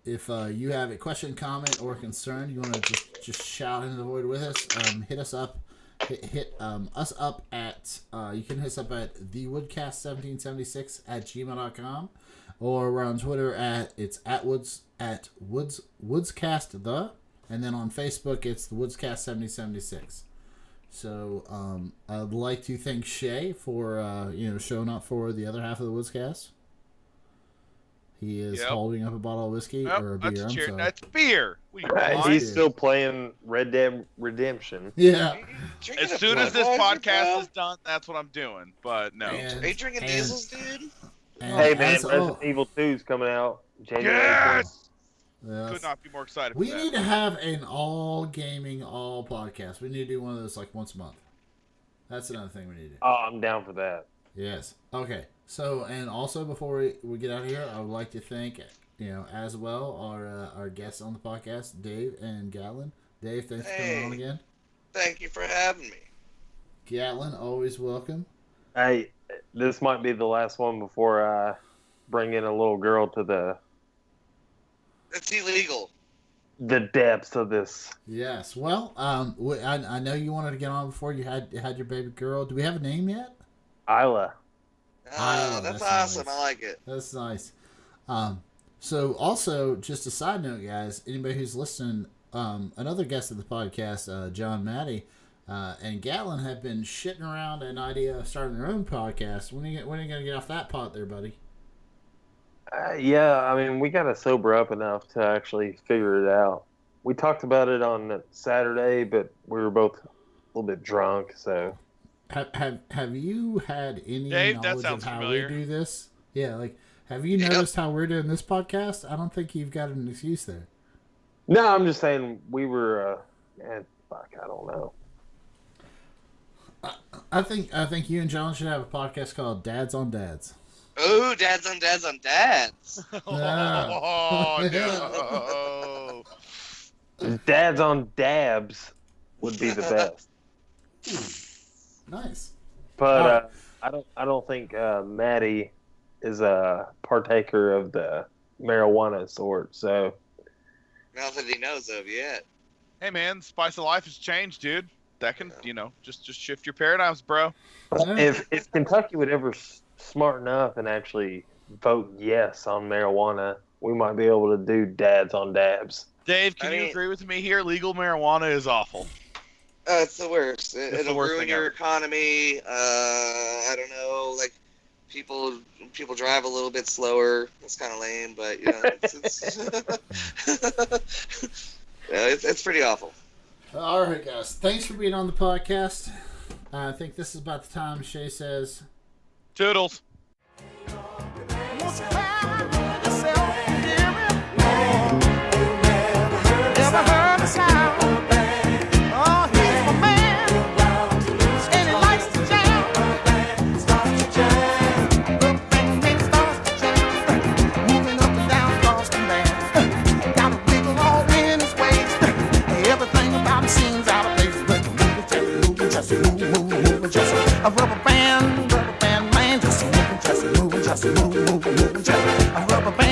A: If you have a question, comment, or concern, you want to just shout into the void with us, hit us up. Hit us up at you can hit us up at thewoodcast1776 at gmail.com, or we're on Twitter at woodscast the, and then on Facebook it's the Woodscast1776. So I'd like to thank Shay for showing up for the other half of the Woodscast. He is holding up a bottle of whiskey or a beer.
B: That's beer.
C: He's still playing Red Dead Redemption.
A: Yeah.
B: As soon as this podcast is done, that's what I'm doing. But no.
D: Are you drinking diesels, dude?
C: Hey man, Resident Evil 2 is coming out January.
B: Yes!
A: Yes.
B: Could not be more excited.
A: We need to have an all gaming, all podcast. We need to do one of those like once a month. That's another thing we need to do.
C: Oh, I'm down for that.
A: Yes. Okay. So, and also before we get out of here, I would like to thank, as well, our guests on the podcast, Dave and Gatlin. Dave, thanks for coming on again.
D: Thank you for having me.
A: Gatlin, always welcome.
C: Hey, this might be the last one before I bring in a little girl to the...
D: It's illegal.
C: The depths of this.
A: Yes. Well, I know you wanted to get on before you had your baby girl. Do we have a name yet?
C: Isla.
D: Oh, that's awesome.
A: Nice.
D: I like it.
A: That's nice. So also, just a side note, guys, anybody who's listening, another guest of the podcast, John Matty, and Gatlin have been shitting around an idea of starting their own podcast. When are you going to get off that pot there, buddy?
C: Yeah, I mean, we got to sober up enough to actually figure it out. We talked about it on Saturday, but we were both a little bit drunk, so...
A: Have you had any
B: Dave,
A: knowledge of how we do this? Yeah, like, have you noticed how we're doing this podcast? I don't think you've got an excuse there.
C: No, I'm just saying we were, I don't know.
A: I think you and John should have a podcast called Dads on Dads.
D: Ooh, dads on dads on dads.
B: Oh, no.
C: Dads on dabs would be the best.
A: Nice.
C: But I don't think Maddie is a partaker of the marijuana sort. So
D: Not that he knows of yet.
B: Hey, man, spice of life has changed, dude. That can, just shift your paradigms, bro.
C: if Kentucky would ever smart enough and actually vote yes on marijuana, we might be able to do dads on dabs.
B: Dave, can you agree with me here? Legal marijuana is awful.
D: It's the worst. It'll
B: worst
D: ruin
B: thing
D: your
B: ever.
D: economy. I don't know, like people drive a little bit slower. It's kind of lame, but it's pretty awful.
A: All right, guys. Thanks for being on the podcast. I think this is about the time Shay says,
B: Toodles.
E: A rubber band man, just moving, just moving, just moving, moving, just a rubber band.